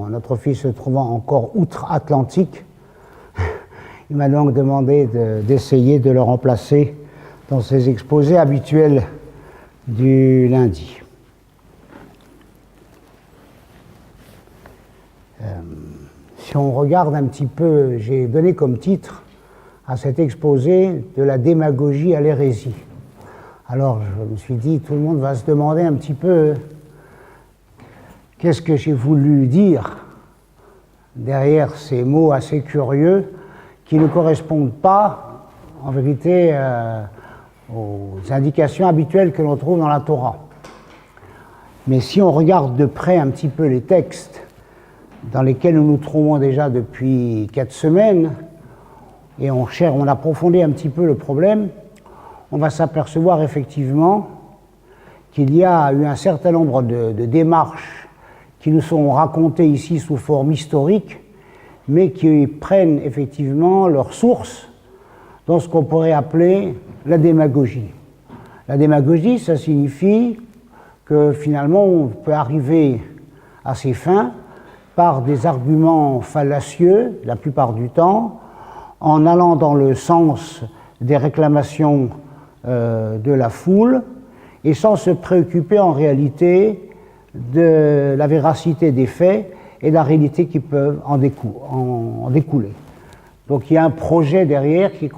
notre fils se trouvant encore outre-Atlantique, il m'a donc demandé d'essayer de le remplacer dans ses exposés habituels du lundi. Si on regarde un petit peu, j'ai donné comme titre à cet exposé de la démagogie à l'hérésie. Alors je me suis dit, tout le monde va se demander un petit peu qu'est-ce que j'ai voulu dire derrière ces mots assez curieux qui ne correspondent pas en vérité aux indications habituelles que l'on trouve dans la Torah. Mais si on regarde de près un petit peu les textes dans lesquels nous nous trouvons déjà depuis 4 semaines, et on approfondit un petit peu le problème, on va s'apercevoir effectivement qu'il y a eu un certain nombre de démarches qui nous sont racontées ici sous forme historique, mais qui prennent effectivement leur source dans ce qu'on pourrait appeler la démagogie. La démagogie, ça signifie que finalement on peut arriver à ses fins par des arguments fallacieux, la plupart du temps, en allant dans le sens des réclamations de la foule et sans se préoccuper en réalité de la véracité des faits et de la réalité qui peuvent en découler. Donc il y a un projet derrière qui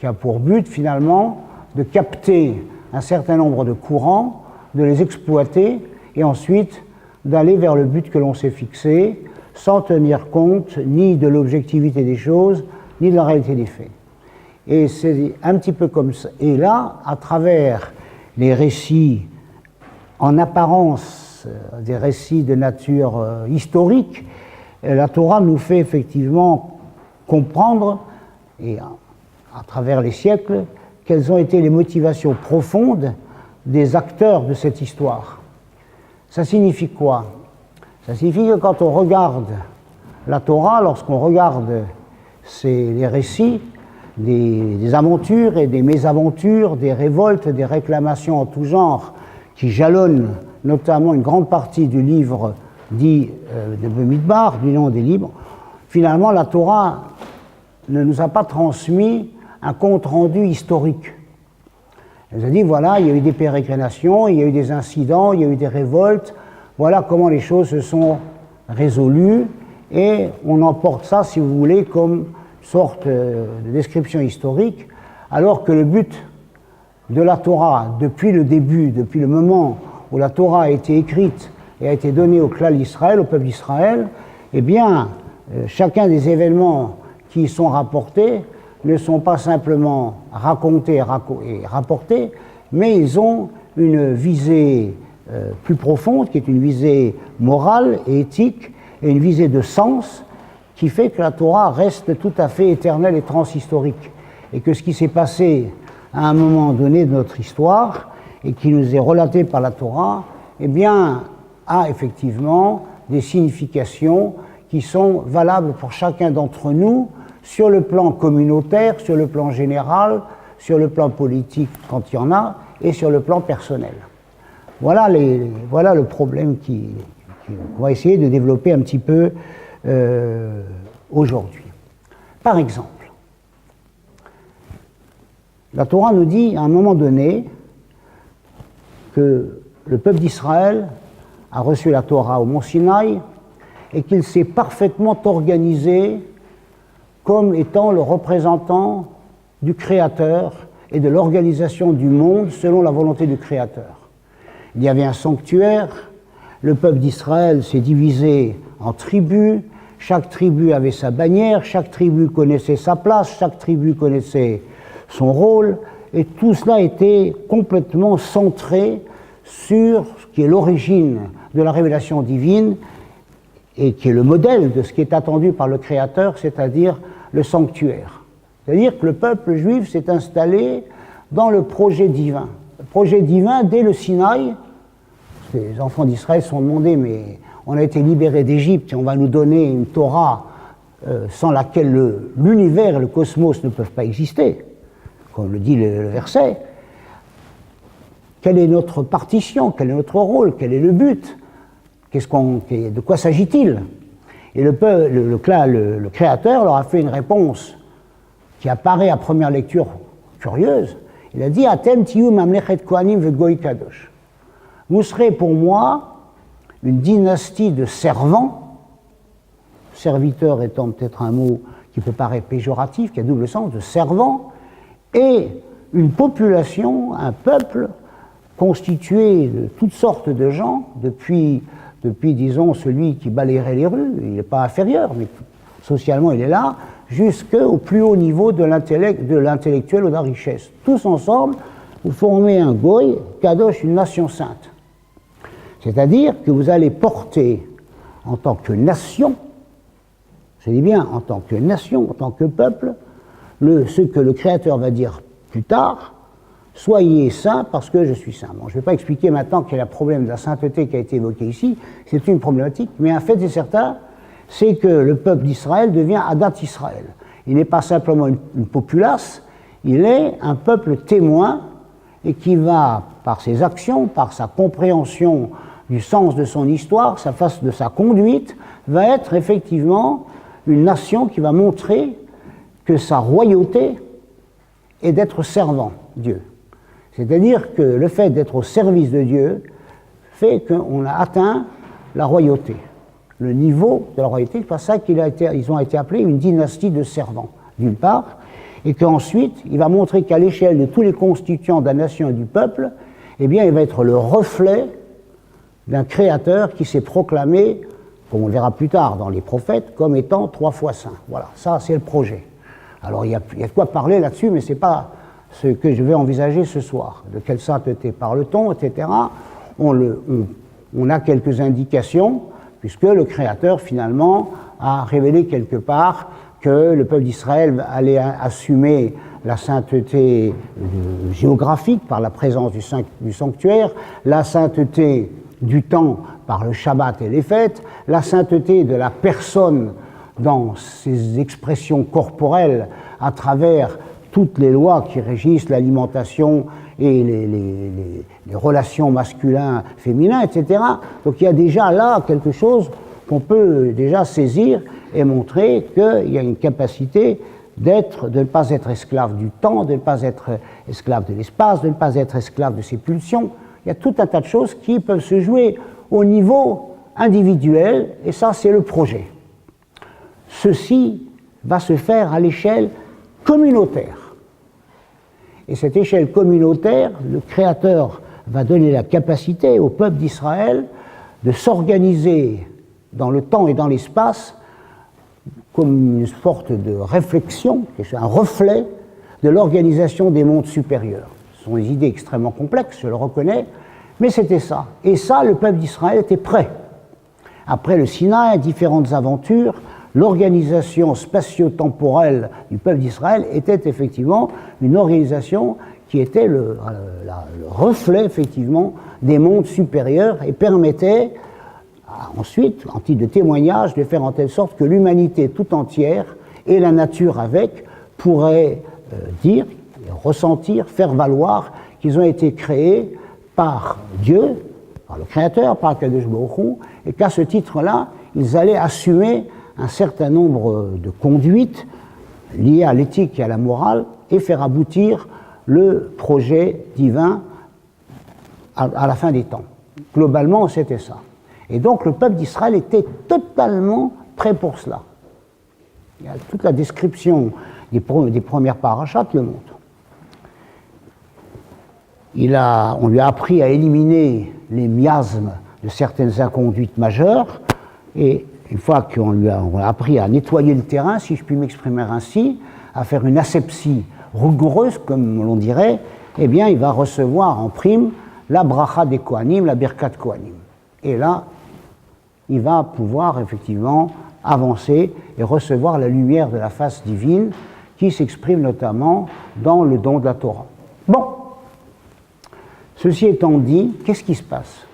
a pour but finalement de capter un certain nombre de courants, de les exploiter et ensuite d'aller vers le but que l'on s'est fixé sans tenir compte ni de l'objectivité des choses ni de la réalité des faits. Et c'est un petit peu comme ça. Et là, à travers les récits en apparence, des récits de nature historique, la Torah nous fait effectivement comprendre, et à travers les siècles, quelles ont été les motivations profondes des acteurs de cette histoire. Ça signifie quoi? Ça signifie que quand on regarde la Torah, lorsqu'on regarde les récits des aventures et des mésaventures, des révoltes, des réclamations en tout genre, qui jalonnent notamment une grande partie du livre dit de Bamidbar, du nom des livres, finalement la Torah ne nous a pas transmis un compte-rendu historique. Elle nous a dit, voilà, il y a eu des pérégrinations, il y a eu des incidents, il y a eu des révoltes, voilà comment les choses se sont résolues, et on emporte ça, si vous voulez, comme sorte de description historique, alors que le but de la Torah, depuis le début, depuis le moment où la Torah a été écrite et a été donnée au clan d'Israël, au peuple d'Israël, eh bien, chacun des événements qui y sont rapportés ne sont pas simplement racontés et rapportés, mais ils ont une visée plus profonde, qui est une visée morale et éthique, et une visée de sens, qui fait que la Torah reste tout à fait éternelle et transhistorique, et que ce qui s'est passé à un moment donné de notre histoire, et qui nous est relaté par la Torah, eh bien, a effectivement des significations qui sont valables pour chacun d'entre nous, sur le plan communautaire, sur le plan général, sur le plan politique quand il y en a, et sur le plan personnel. Voilà le problème qu'on va essayer de développer un petit peu aujourd'hui. Par exemple, la Torah nous dit à un moment donné que le peuple d'Israël a reçu la Torah au mont Sinaï et qu'il s'est parfaitement organisé comme étant le représentant du Créateur et de l'organisation du monde selon la volonté du Créateur. Il y avait un sanctuaire, le peuple d'Israël s'est divisé en tribus, chaque tribu avait sa bannière, chaque tribu connaissait sa place, chaque tribu connaissait son rôle, et tout cela était complètement centré sur ce qui est l'origine de la révélation divine et qui est le modèle de ce qui est attendu par le Créateur, c'est-à-dire le sanctuaire. C'est-à-dire que le peuple juif s'est installé dans le projet divin. Le projet divin, dès le Sinaï, les enfants d'Israël se sont demandé, mais on a été libérés d'Égypte et on va nous donner une Torah sans laquelle l'univers et le cosmos ne peuvent pas exister, comme le dit le verset. Quelle est notre partition? Quel est notre rôle? Quel est le but? de quoi s'agit-il? Et le Créateur leur a fait une réponse qui apparaît à première lecture curieuse. Il a dit « Atem tiyu mamlechet kohanim vegoy kadosh ». Vous serez pour moi une dynastie de servants, serviteur étant peut-être un mot qui peut paraître péjoratif, qui a double sens, de servants, et une population, un peuple constitué de toutes sortes de gens, depuis disons, celui qui balayerait les rues, il n'est pas inférieur, mais socialement il est là, jusqu'au plus haut niveau de l'intellectuel ou de la richesse. Tous ensemble, vous formez un goy, kadosh, une nation sainte. C'est-à-dire que vous allez porter en tant que nation, je dis bien en tant que nation, en tant que peuple, ce que le Créateur va dire plus tard, soyez saints parce que je suis saint. Bon, je ne vais pas expliquer maintenant quel est le problème de la sainteté qui a été évoqué ici, c'est une problématique, mais un fait est certain, c'est que le peuple d'Israël devient Adat Israël. Il n'est pas simplement une populace, il est un peuple témoin et qui va, par ses actions, par sa compréhension du sens de son histoire, de sa conduite, va être effectivement une nation qui va montrer que sa royauté est d'être servant Dieu. C'est-à-dire que le fait d'être au service de Dieu fait qu'on a atteint la royauté. Le niveau de la royauté, c'est pour ça qu'ils ont été appelés une dynastie de servants, d'une part, et qu'ensuite, il va montrer qu'à l'échelle de tous les constituants de la nation et du peuple, eh bien, il va être le reflet d'un créateur qui s'est proclamé, comme on le verra plus tard dans les prophètes, comme étant 3 fois saint. Voilà, ça c'est le projet. Alors il y a de quoi parler là-dessus, mais ce n'est pas ce que je vais envisager ce soir. De quelle sainteté parle-t-on, etc. On a quelques indications, puisque le Créateur finalement a révélé quelque part que le peuple d'Israël allait assumer la sainteté géographique par la présence du sanctuaire, la sainteté du temps par le Shabbat et les fêtes, la sainteté de la personne dans ses expressions corporelles à travers toutes les lois qui régissent l'alimentation et les relations masculins-féminins, etc. Donc il y a déjà là quelque chose qu'on peut déjà saisir et montrer qu'il y a une capacité de ne pas être esclave du temps, de ne pas être esclave de l'espace, de ne pas être esclave de ses pulsions. Il y a tout un tas de choses qui peuvent se jouer au niveau individuel, et ça, c'est le projet. Ceci va se faire à l'échelle communautaire. Et cette échelle communautaire, le Créateur va donner la capacité au peuple d'Israël de s'organiser dans le temps et dans l'espace comme une sorte de réflexion, un reflet de l'organisation des mondes supérieurs. Ce sont des idées extrêmement complexes, je le reconnais, mais c'était ça. Et ça, le peuple d'Israël était prêt. Après le Sinaï, différentes aventures, l'organisation spatio-temporelle du peuple d'Israël était effectivement une organisation qui était le reflet effectivement des mondes supérieurs et permettait ensuite, en titre de témoignage, de faire en telle sorte que l'humanité tout entière et la nature avec pourraient dire, ressentir, faire valoir qu'ils ont été créés par Dieu, par le Créateur, par Kadosh Baruch Hu, et qu'à ce titre-là, ils allaient assumer un certain nombre de conduites liées à l'éthique et à la morale et faire aboutir le projet divin à la fin des temps. Globalement, c'était ça. Et donc le peuple d'Israël était totalement prêt pour cela. Il y a toute la description des premières parachats le montre. On lui a appris à éliminer les miasmes de certaines inconduites majeures, et une fois qu'on lui a appris à nettoyer le terrain, si je puis m'exprimer ainsi, à faire une asepsie rigoureuse, comme l'on dirait, eh bien, il va recevoir en prime la bracha des Kohanim, la birkat Kohanim. Et là, il va pouvoir effectivement avancer et recevoir la lumière de la face divine qui s'exprime notamment dans le don de la Torah. Bon, ceci étant dit, qu'est-ce qui se passe?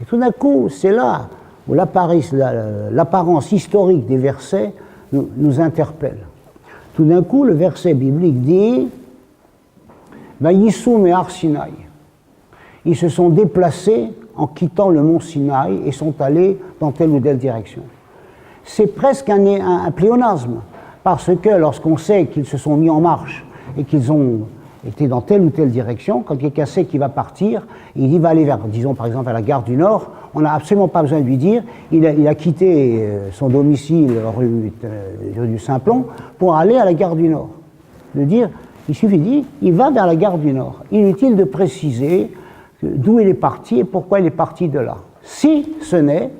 Et tout d'un coup, c'est là où l'apparence historique des versets nous interpelle. Tout d'un coup, le verset biblique dit « Vayissou me'ar Sinaï ». Ils se sont déplacés en quittant le mont Sinaï et sont allés dans telle ou telle direction. C'est presque un pléonasme, parce que lorsqu'on sait qu'ils se sont mis en marche et qu'ils ont été dans telle ou telle direction, quand quelqu'un sait qu'il va partir, il va aller vers, disons par exemple à la gare du Nord, on n'a absolument pas besoin de lui dire, il a quitté son domicile rue du Simplon pour aller à la gare du Nord. De dire, il suffit de dire, il va vers la gare du Nord. Inutile de préciser d'où il est parti et pourquoi il est parti de là. Si ce n'est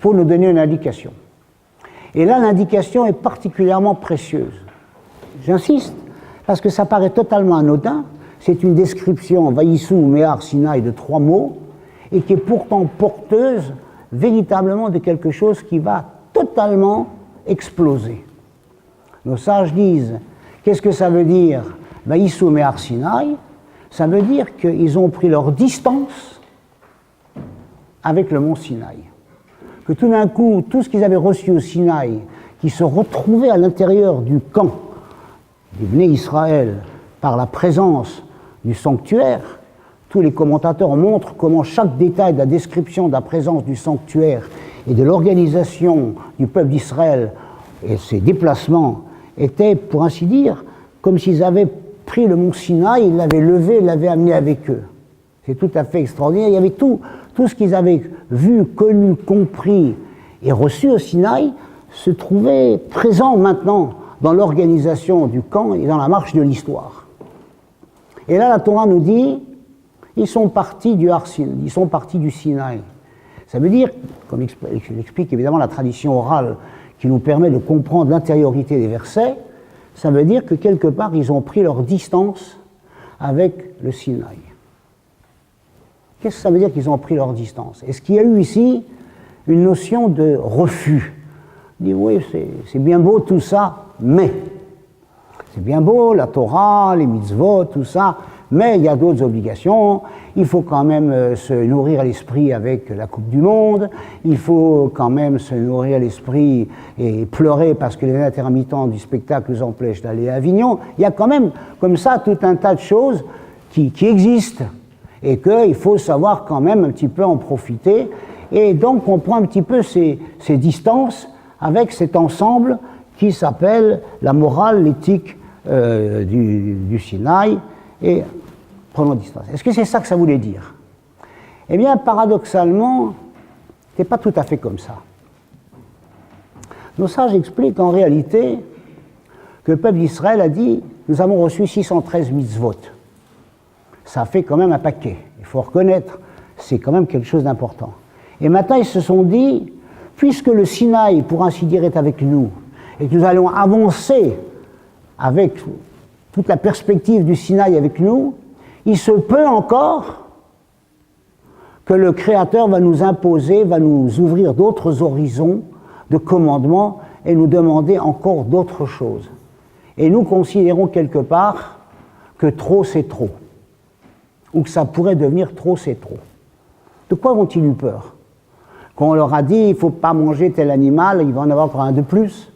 pour nous donner une indication. Et là, l'indication est particulièrement précieuse. J'insiste, parce que ça paraît totalement anodin. C'est une description, Vaïssou, Méhar, Sinaï, de 3 mots, et qui est pourtant porteuse véritablement de quelque chose qui va totalement exploser. Nos sages disent, qu'est-ce que ça veut dire, Vaïssou, Méhar, Sinaï? Ça veut dire qu'ils ont pris leur distance avec le mont Sinaï. Que tout d'un coup, tout ce qu'ils avaient reçu au Sinaï, qui se retrouvait à l'intérieur du camp du Bné Israël par la présence du sanctuaire, tous les commentateurs montrent comment chaque détail de la description de la présence du sanctuaire et de l'organisation du peuple d'Israël et ses déplacements était, pour ainsi dire, comme s'ils avaient pris le mont Sinaï, ils l'avaient levé, ils l'avaient amené avec eux. C'est tout à fait extraordinaire. Il y avait tout ce qu'ils avaient vu, connu, compris et reçu au Sinaï se trouvait présent maintenant dans l'organisation du camp et dans la marche de l'histoire. Et là, la Torah nous dit, ils sont partis du Har Sinaï, ils sont partis du Sinaï. Ça veut dire, comme l'explique évidemment la tradition orale qui nous permet de comprendre l'intériorité des versets, ça veut dire que quelque part, ils ont pris leur distance avec le Sinaï. Qu'est-ce que ça veut dire qu'ils ont pris leur distance? Est-ce qu'il y a eu ici une notion de refus? On dit oui, c'est bien beau tout ça, mais c'est bien beau la Torah, les mitzvot, tout ça, mais il y a d'autres obligations. Il faut quand même se nourrir l'esprit avec la Coupe du Monde. Il faut quand même se nourrir l'esprit et pleurer parce que les intermittents du spectacle nous empêchent d'aller à Avignon. Il y a quand même comme ça tout un tas de choses qui existent et qu'il faut savoir quand même un petit peu en profiter. Et donc on prend un petit peu ces distances avec cet ensemble qui s'appelle la morale, l'éthique du Sinaï, et prenons distance. Est-ce que c'est ça que ça voulait dire? Eh bien, paradoxalement, c'est pas tout à fait comme ça. Nos sages expliquent en réalité que le peuple d'Israël a dit « Nous avons reçu 613 mitzvot ». Ça fait quand même un paquet. Il faut reconnaître, c'est quand même quelque chose d'important. Et maintenant, ils se sont dit, puisque le Sinaï, pour ainsi dire, est avec nous, et que nous allons avancer avec toute la perspective du Sinaï avec nous, il se peut encore que le Créateur va nous imposer, va nous ouvrir d'autres horizons de commandements et nous demander encore d'autres choses. Et nous considérons quelque part que trop c'est trop, ou que ça pourrait devenir trop c'est trop. De quoi ont-ils eu peur? Qu'on leur a dit il ne faut pas manger tel animal, il va en avoir encore un de plus,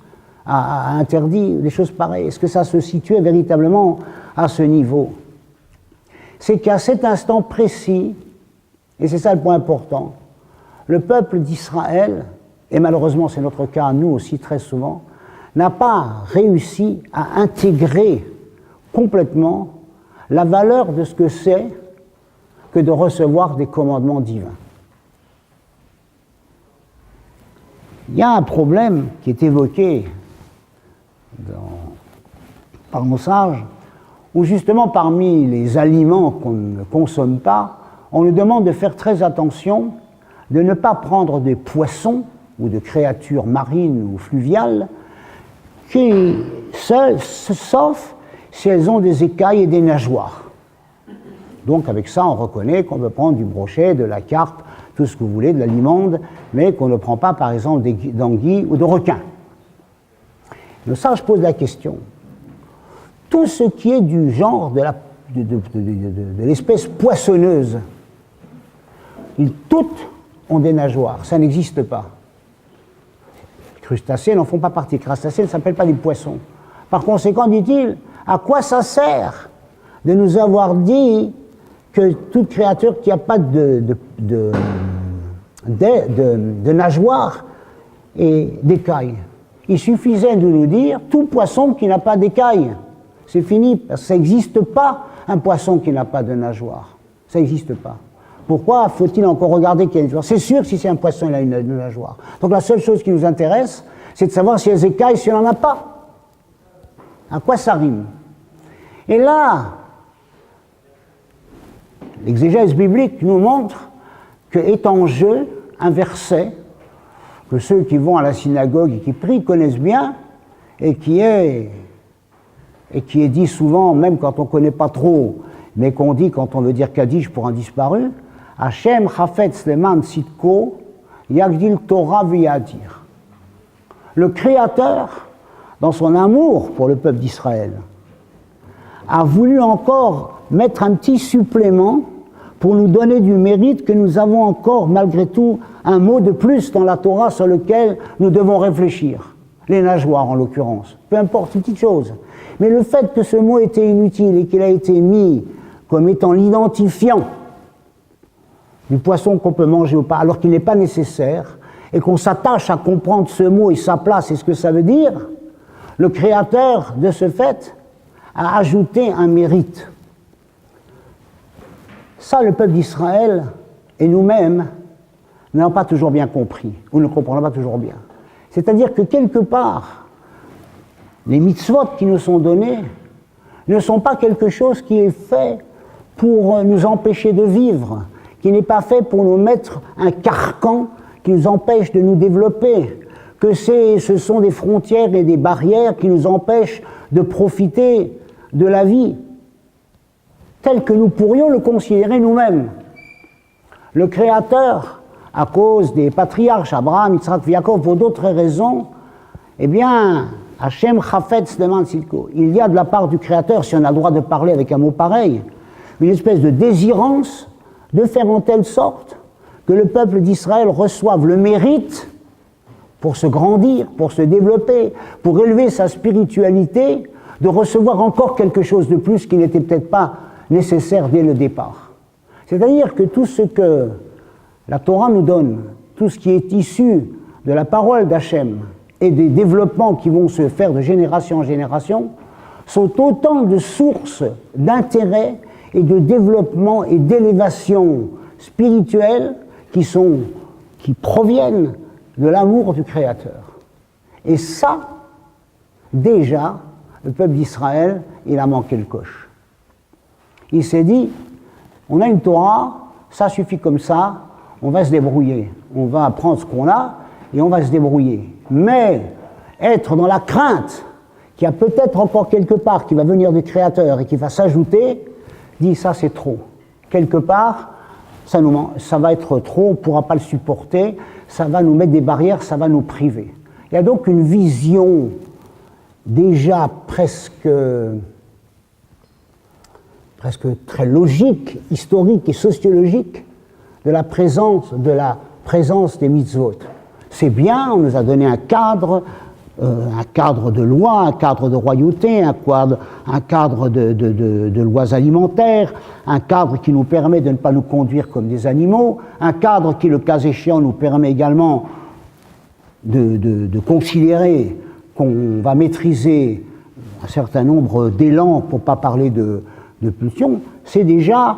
a interdit, des choses pareilles. Est-ce que ça se situait véritablement à ce niveau? C'est qu'à cet instant précis, et c'est ça le point important, le peuple d'Israël, et malheureusement c'est notre cas, nous aussi très souvent, n'a pas réussi à intégrer complètement la valeur de ce que c'est que de recevoir des commandements divins. Il y a un problème qui est évoqué par nos sages, où justement parmi les aliments qu'on ne consomme pas, on nous demande de faire très attention, de ne pas prendre des poissons ou de créatures marines ou fluviales, sauf si elles ont des écailles et des nageoires. Donc avec ça, on reconnaît qu'on peut prendre du brochet, de la carpe, tout ce que vous voulez, de la limande, mais qu'on ne prend pas par exemple d'anguilles ou de requins. Le sage pose la question. Tout ce qui est du genre de l'espèce poissonneuse, toutes ont des nageoires, ça n'existe pas. Les crustacés n'en font pas partie, les crustacés ne s'appellent pas des poissons. Par conséquent, dit-il, à quoi ça sert de nous avoir dit que toute créature qui n'a pas de nageoires et d'écailles. Il suffisait de nous dire tout poisson qui n'a pas d'écailles. C'est fini, parce que ça n'existe pas un poisson qui n'a pas de nageoires. Ça n'existe pas. Pourquoi faut-il encore regarder qu'il y a une nageoire? C'est sûr que si c'est un poisson, il a une nageoire. Donc la seule chose qui nous intéresse, c'est de savoir s'il y a des écailles, s'il n'en a pas. À quoi ça rime? Et là, l'exégèse biblique nous montre qu'est en jeu un verset que ceux qui vont à la synagogue et qui prient connaissent bien, et qui est dit souvent, même quand on ne connaît pas trop, mais qu'on dit quand on veut dire Kaddish pour un disparu, Hashem chafetz leman tzidko yagdil Torah v'yadir. Le Créateur, dans son amour pour le peuple d'Israël, a voulu encore mettre un petit supplément pour nous donner du mérite que nous avons encore, malgré tout, un mot de plus dans la Torah sur lequel nous devons réfléchir. Les nageoires, en l'occurrence. Peu importe, une petite chose. Mais le fait que ce mot était inutile et qu'il a été mis comme étant l'identifiant du poisson qu'on peut manger ou pas, alors qu'il n'est pas nécessaire, et qu'on s'attache à comprendre ce mot et sa place et ce que ça veut dire, le Créateur, de ce fait, a ajouté un mérite. Ça, le peuple d'Israël et nous-mêmes n'avons pas toujours bien compris, ou ne comprenons pas toujours bien. C'est-à-dire que quelque part, les mitzvot qui nous sont donnés ne sont pas quelque chose qui est fait pour nous empêcher de vivre, qui n'est pas fait pour nous mettre un carcan qui nous empêche de nous développer, que ce sont des frontières et des barrières qui nous empêchent de profiter de la vie tel que nous pourrions le considérer nous-mêmes. Le Créateur, à cause des patriarches, Abraham, Yitzhak, Yaakov, pour d'autres raisons, eh bien, Hashem chafetz leman tzidko. Il y a de la part du Créateur, si on a le droit de parler avec un mot pareil, une espèce de désirance de faire en telle sorte que le peuple d'Israël reçoive le mérite pour se grandir, pour se développer, pour élever sa spiritualité, de recevoir encore quelque chose de plus qui n'était peut-être pas nécessaire dès le départ. C'est-à-dire que tout ce que la Torah nous donne, tout ce qui est issu de la parole d'Hachem et des développements qui vont se faire de génération en génération, sont autant de sources d'intérêt et de développement et d'élévation spirituelle qui proviennent de l'amour du Créateur. Et ça, déjà, le peuple d'Israël, il a manqué le coche. Il s'est dit, on a une Torah, ça suffit comme ça, on va se débrouiller. On va apprendre ce qu'on a et on va se débrouiller. Mais être dans la crainte qu'il y a peut-être encore quelque part qui va venir du Créateur et qui va s'ajouter, dit ça c'est trop. Quelque part, ça va être trop, on ne pourra pas le supporter, ça va nous mettre des barrières, ça va nous priver. Il y a donc une vision déjà presque très logique, historique et sociologique de la présence des mitzvot. C'est bien, on nous a donné un cadre de loi, un cadre de royauté, un cadre de lois alimentaires, un cadre qui nous permet de ne pas nous conduire comme des animaux, un cadre qui, le cas échéant, nous permet également de considérer qu'on va maîtriser un certain nombre d'élans, pour ne pas parler de pulsions, c'est déjà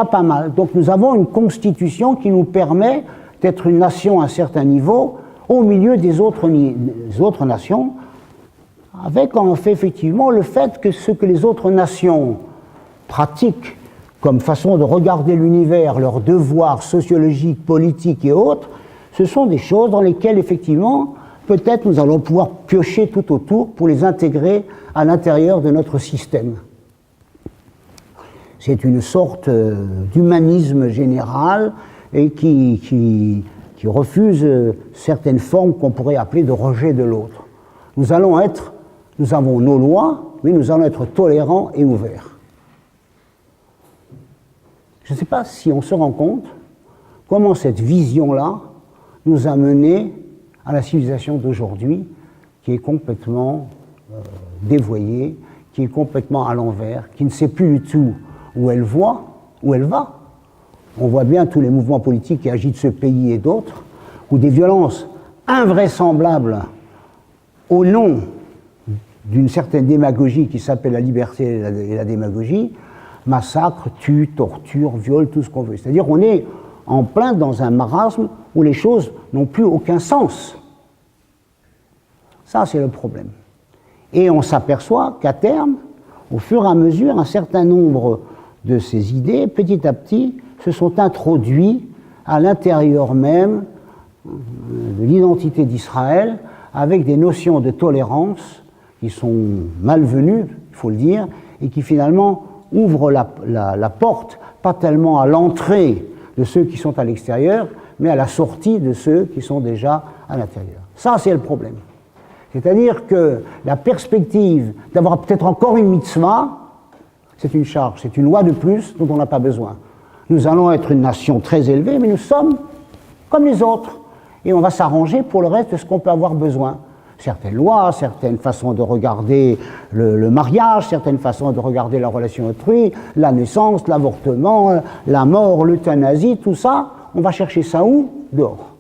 pas mal. Donc nous avons une constitution qui nous permet d'être une nation à un certain niveau au milieu des autres nations, avec en fait effectivement le fait que ce que les autres nations pratiquent comme façon de regarder l'univers, leurs devoirs sociologiques, politiques et autres, ce sont des choses dans lesquelles effectivement peut-être nous allons pouvoir piocher tout autour pour les intégrer à l'intérieur de notre système. C'est une sorte d'humanisme général et qui refuse certaines formes qu'on pourrait appeler de rejet de l'autre. Nous avons nos lois, mais nous allons être tolérants et ouverts. Je ne sais pas si on se rend compte comment cette vision-là nous a menés à la civilisation d'aujourd'hui, qui est complètement dévoyée, qui est complètement à l'envers, qui ne sait plus du tout où elle voit où elle va. On voit bien tous les mouvements politiques qui agitent ce pays et d'autres, où des violences invraisemblables au nom d'une certaine démagogie qui s'appelle la liberté et la démagogie, massacrent, tuent, torturent, violent, tout ce qu'on veut. C'est-à-dire qu'on est en plein dans un marasme où les choses n'ont plus aucun sens. Ça, c'est le problème. Et on s'aperçoit qu'à terme, au fur et à mesure, un certain nombre de ces idées, petit à petit, se sont introduits à l'intérieur même de l'identité d'Israël, avec des notions de tolérance qui sont malvenues, il faut le dire, et qui finalement ouvrent la porte, pas tellement à l'entrée de ceux qui sont à l'extérieur, mais à la sortie de ceux qui sont déjà à l'intérieur. Ça, c'est le problème. C'est-à-dire que la perspective d'avoir peut-être encore une mitzvah, c'est une charge, c'est une loi de plus dont on n'a pas besoin. Nous allons être une nation très élevée, mais nous sommes comme les autres. Et on va s'arranger pour le reste de ce qu'on peut avoir besoin. Certaines lois, certaines façons de regarder le mariage, certaines façons de regarder la relation autrui, la naissance, l'avortement, la mort, l'euthanasie, tout ça, on va chercher ça où? Dehors.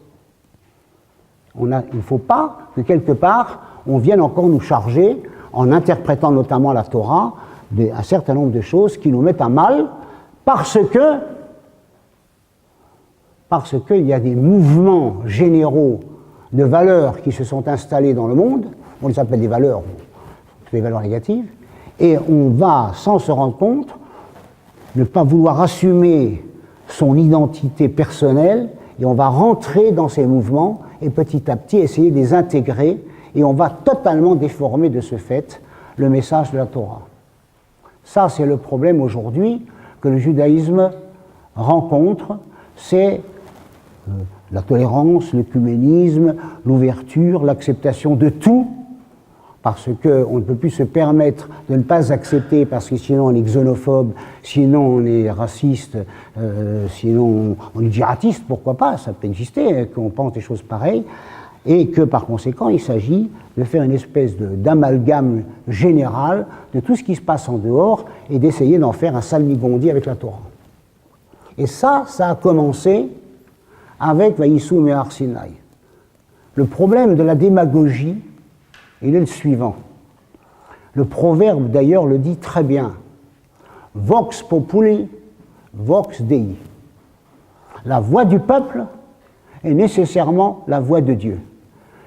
Il ne faut pas que quelque part, on vienne encore nous charger, en interprétant notamment la Torah, un certain nombre de choses qui nous mettent à mal, parce qu'il y a des mouvements généraux de valeurs qui se sont installées dans le monde, on les appelle des valeurs négatives, et on va, sans se rendre compte, ne pas vouloir assumer son identité personnelle, et on va rentrer dans ces mouvements et petit à petit essayer de les intégrer, et on va totalement déformer de ce fait le message de la Torah. Ça, c'est le problème aujourd'hui que le judaïsme rencontre, c'est la tolérance, l'œcuménisme, l'ouverture, l'acceptation de tout, parce qu'on ne peut plus se permettre de ne pas accepter, parce que sinon on est xénophobe, sinon on est raciste, sinon on est djihadiste, pourquoi pas, ça peut exister, qu'on pense des choses pareilles, et que par conséquent il s'agit de faire une espèce d'amalgame général de tout ce qui se passe en dehors et d'essayer d'en faire un salmigondi avec la Torah. Et ça a commencé avec Vaïssou Mehar Sinaï. Le problème de la démagogie, il est le suivant. Le proverbe d'ailleurs le dit très bien. Vox populi, vox Dei. La voix du peuple est nécessairement la voix de Dieu.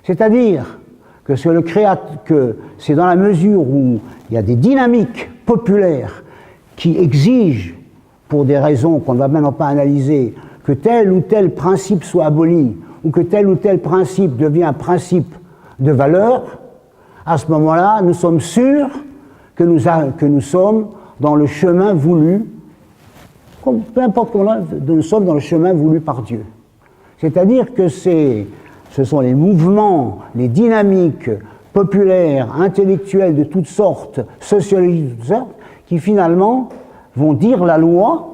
C'est-à-dire que c'est dans la mesure où il y a des dynamiques populaires qui exigent, pour des raisons qu'on ne va maintenant pas analyser, que tel ou tel principe soit aboli, ou que tel ou tel principe devient un principe de valeur, à ce moment-là, nous sommes sûrs que nous sommes dans le chemin voulu, peu importe comment nous sommes dans le chemin voulu par Dieu. C'est-à-dire que ce sont les mouvements, les dynamiques populaires, intellectuelles de toutes sortes, sociologiques de toutes sortes, qui finalement vont dire la loi,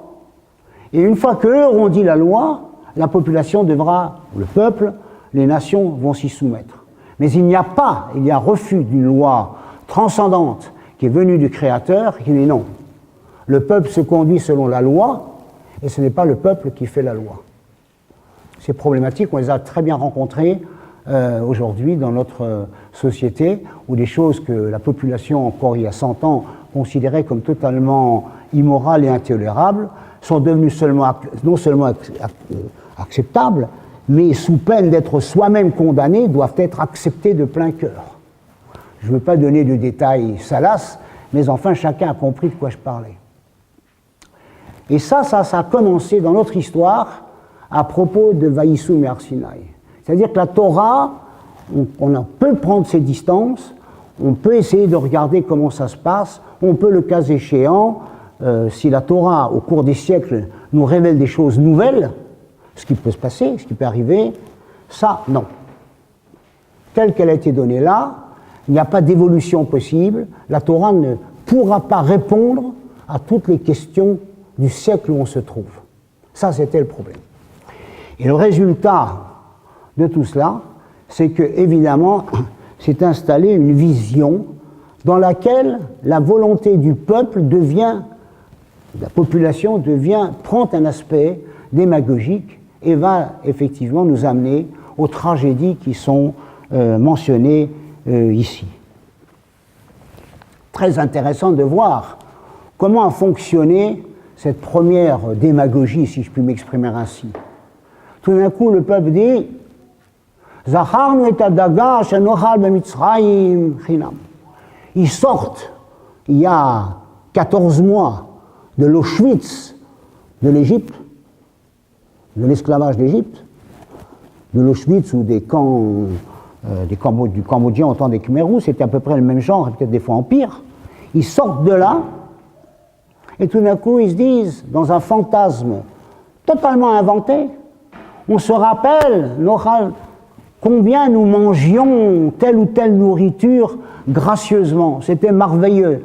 et une fois qu'eux auront dit la loi, la population devra, le peuple, les nations vont s'y soumettre. Mais il y a refus d'une loi transcendante qui est venue du Créateur, qui dit non. Le peuple se conduit selon la loi, et ce n'est pas le peuple qui fait la loi. Ces problématiques, on les a très bien rencontrées aujourd'hui dans notre société, où des choses que la population, encore il y a 100 ans, considérait comme totalement immorales et intolérables, sont devenues non seulement acceptables, mais sous peine d'être soi-même condamnées, doivent être acceptées de plein cœur. Je ne veux pas donner de détails salaces, mais enfin chacun a compris de quoi je parlais. Et ça a commencé dans notre histoire à propos de Vaïssou Mehar Sinaï. C'est-à-dire que la Torah, on peut prendre ses distances, on peut essayer de regarder comment ça se passe, on peut, le cas échéant, si la Torah, au cours des siècles, nous révèle des choses nouvelles, ce qui peut se passer, ce qui peut arriver, ça, non. Telle qu'elle a été donnée là, il n'y a pas d'évolution possible, la Torah ne pourra pas répondre à toutes les questions du siècle où on se trouve. Ça, c'était le problème. Et le résultat de tout cela, c'est que, évidemment, s'est installée une vision dans laquelle la volonté du peuple devient la population prend un aspect démagogique et va effectivement nous amener aux tragédies qui sont mentionnées ici. Très intéressant de voir comment a fonctionné cette première démagogie, si je puis m'exprimer ainsi. Tout d'un coup, le peuple dit ils sortent, il y a 14 mois, de l'Auschwitz de l'Égypte, de l'esclavage d'Égypte, de l'Auschwitz ou des camps du Cambodgien au temps des Khmers, c'était à peu près le même genre, peut-être des fois en pire. Ils sortent de là, et tout d'un coup, ils se disent, dans un fantasme totalement inventé, on se rappelle combien nous mangions telle ou telle nourriture gracieusement. C'était merveilleux.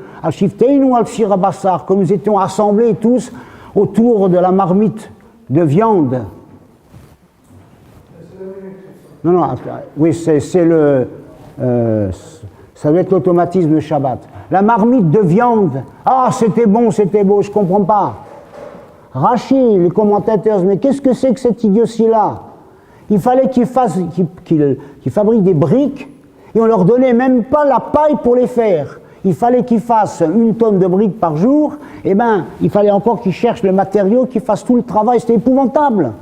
Comme nous étions assemblés tous autour de la marmite de viande. Non, oui, c'est le... ça doit être l'automatisme de Shabbat. La marmite de viande. Ah, c'était bon, je ne comprends pas. Rachi, les commentateurs, mais qu'est-ce que c'est que cette idiotie-là? Il fallait qu'ils fabriquent des briques et on leur donnait même pas la paille pour les faire. Il fallait qu'ils fassent 1 tonne de briques par jour, et bien, il fallait encore qu'ils cherchent le matériau, qu'ils fassent tout le travail, c'était épouvantable.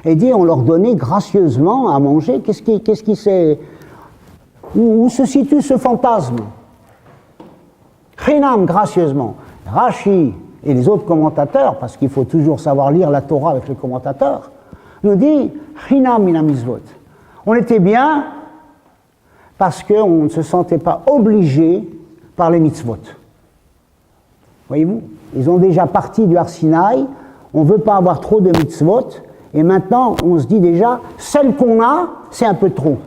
Et dit, on leur donnait gracieusement à manger, qu'est-ce qui s'est... Où se situe ce fantasme? Chinam, gracieusement. Rashi et les autres commentateurs, parce qu'il faut toujours savoir lire la Torah avec les commentateurs, nous dit Chinam mina mitzvot. On était bien parce qu'on ne se sentait pas obligé par les mitzvot. Voyez-vous, ils ont déjà parti du Har Sinaï, on ne veut pas avoir trop de mitzvot, et maintenant on se dit déjà, celle qu'on a, c'est un peu trop.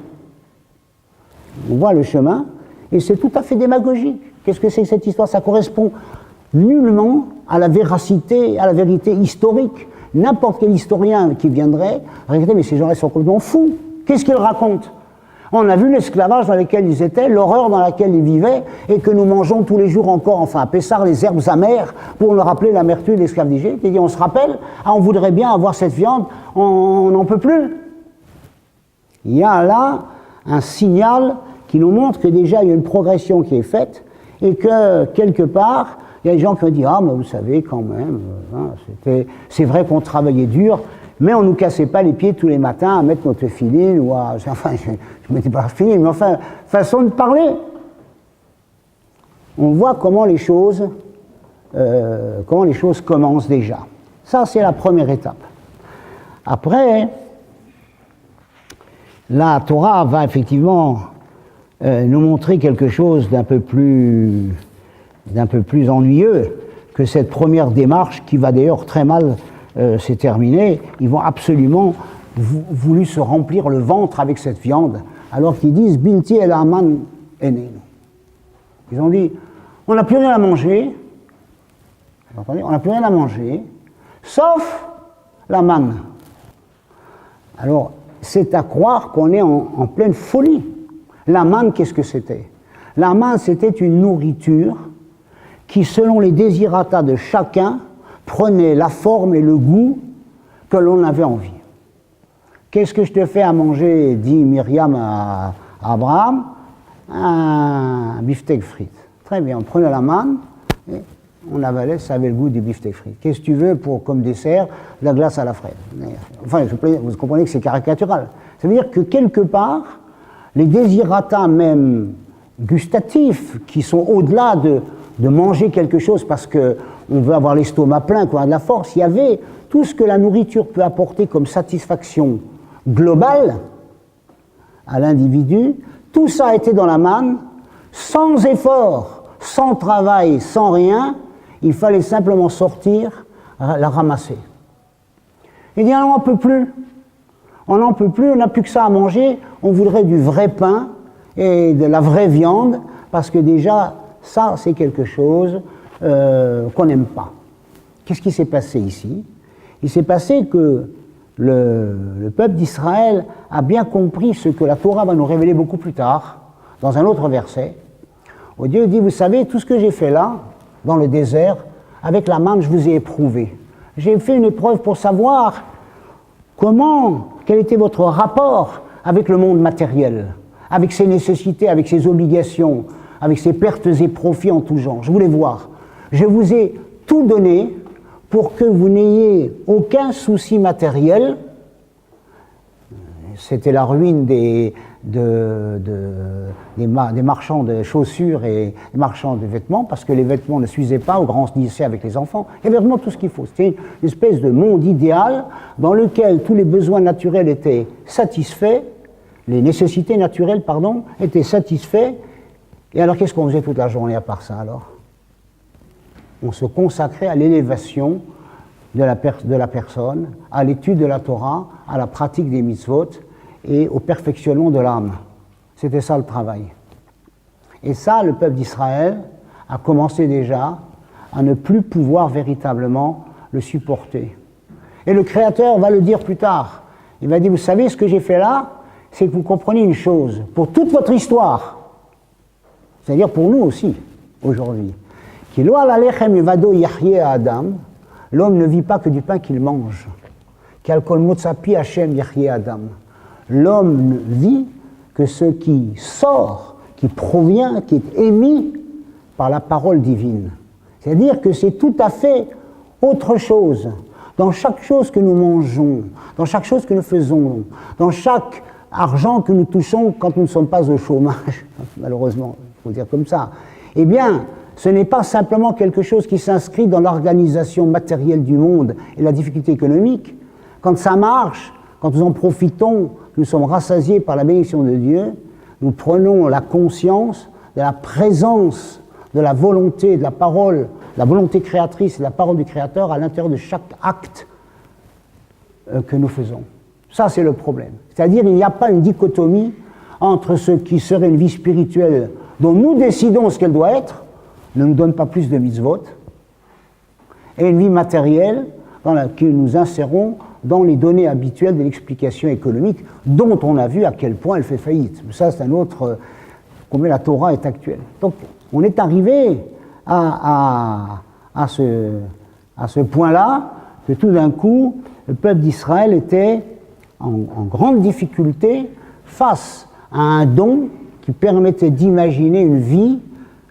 On voit le chemin, et c'est tout à fait démagogique. Qu'est-ce que c'est que cette histoire? Ça correspond nullement à la véracité, à la vérité historique. N'importe quel historien qui viendrait, regardez, mais ces gens-là sont complètement fous. Qu'est-ce qu'ils racontent? On a vu l'esclavage dans lequel ils étaient, l'horreur dans laquelle ils vivaient, et que nous mangeons tous les jours encore, enfin à Pessar, les herbes amères, pour nous rappeler l'amertume de l'esclave d'Égypte. Et on se rappelle, ah, on voudrait bien avoir cette viande, on n'en peut plus. Il y a là un signal qui nous montre que déjà il y a une progression qui est faite, et que quelque part, il y a des gens qui ont dit « Ah, mais vous savez, quand même, c'est vrai qu'on travaillait dur, mais on ne nous cassait pas les pieds tous les matins à mettre notre filine, ou à... » Enfin, je ne mettais pas la filine, mais enfin, façon de parler. On voit comment les choses commencent déjà. Ça, c'est la première étape. Après, la Torah va effectivement nous montrer quelque chose d'un peu plus ennuyeux que cette première démarche qui va d'ailleurs très mal s'est terminée. Ils vont absolument voulu se remplir le ventre avec cette viande, alors qu'ils disent Binti el Aman enenu. Ils ont dit on n'a plus rien à manger, vous entendez, on n'a plus rien à manger, sauf la manne. Alors, c'est à croire qu'on est en pleine folie. La manne, qu'est-ce que c'était? La manne, c'était une nourriture qui, selon les désirata de chacun, prenait la forme et le goût que l'on avait envie. Qu'est-ce que je te fais à manger, dit Myriam à Abraham? Un beefsteak frites. Très bien, on prenait la manne, et on avalait, ça avait le goût du beefsteak frites. Qu'est-ce que tu veux pour, comme dessert? De la glace à la fraise. Enfin, vous comprenez que c'est caricatural. Ça veut dire que quelque part, les désirata même gustatifs, qui sont au-delà de manger quelque chose parce qu'on veut avoir l'estomac plein, qu'on a de la force, il y avait tout ce que la nourriture peut apporter comme satisfaction globale à l'individu, tout ça était dans la manne, sans effort, sans travail, sans rien, il fallait simplement sortir, la ramasser. Il dit, on n'en peut plus. On n'en peut plus, on n'a plus que ça à manger, on voudrait du vrai pain et de la vraie viande, parce que déjà, ça, c'est quelque chose qu'on n'aime pas. Qu'est-ce qui s'est passé ici? Il s'est passé que le peuple d'Israël a bien compris ce que la Torah va nous révéler beaucoup plus tard, dans un autre verset, où Dieu dit, vous savez, tout ce que j'ai fait là, dans le désert, avec la manne, je vous ai éprouvé. J'ai fait une épreuve pour savoir quel était votre rapport avec le monde matériel, avec ses nécessités, avec ses obligations, avec ses pertes et profits en tout genre. Je voulais voir. Je vous ai tout donné pour que vous n'ayez aucun souci matériel. C'était la ruine des marchands de chaussures et des marchands de vêtements, parce que les vêtements ne s'usaient pas ou grandissaient avec les enfants. Il y avait vraiment tout ce qu'il faut. C'était une espèce de monde idéal dans lequel tous les besoins naturels étaient satisfaits, les nécessités naturelles, pardon, étaient satisfaits. Et alors qu'est-ce qu'on faisait toute la journée à part ça alors? On se consacrait à l'élévation de la personne, à l'étude de la Torah, à la pratique des mitzvot et au perfectionnement de l'âme. C'était ça le travail. Et ça, le peuple d'Israël a commencé déjà à ne plus pouvoir véritablement le supporter. Et le Créateur va le dire plus tard. Il va dire, vous savez, ce que j'ai fait là, c'est que vous comprenez une chose, pour toute votre histoire, c'est-à-dire pour nous aussi, aujourd'hui, qui lo al alechem yevado yahye Adam, l'homme ne vit pas que du pain qu'il mange. Kal kol motzapi Hashem yahye Adam. L'homme ne vit que ce qui sort, qui provient, qui est émis par la parole divine. C'est-à-dire que c'est tout à fait autre chose. Dans chaque chose que nous mangeons, dans chaque chose que nous faisons, dans chaque argent que nous touchons quand nous ne sommes pas au chômage, malheureusement, il faut dire comme ça, eh bien, ce n'est pas simplement quelque chose qui s'inscrit dans l'organisation matérielle du monde et la difficulté économique. Quand ça marche, quand nous en profitons, nous sommes rassasiés par la bénédiction de Dieu, nous prenons la conscience de la présence de la volonté, de la parole, la volonté créatrice et de la parole du Créateur à l'intérieur de chaque acte que nous faisons. Ça, c'est le problème. C'est-à-dire, il n'y a pas une dichotomie entre ce qui serait une vie spirituelle dont nous décidons ce qu'elle doit être, ne nous donne pas plus de mitzvot, et une vie matérielle dans laquelle nous insérons dans les données habituelles de l'explication économique, dont on a vu à quel point elle fait faillite. Ça, c'est un autre... combien la Torah est actuelle. Donc, on est arrivé à ce point-là, que tout d'un coup, le peuple d'Israël était en grande difficulté face à un don qui permettait d'imaginer une vie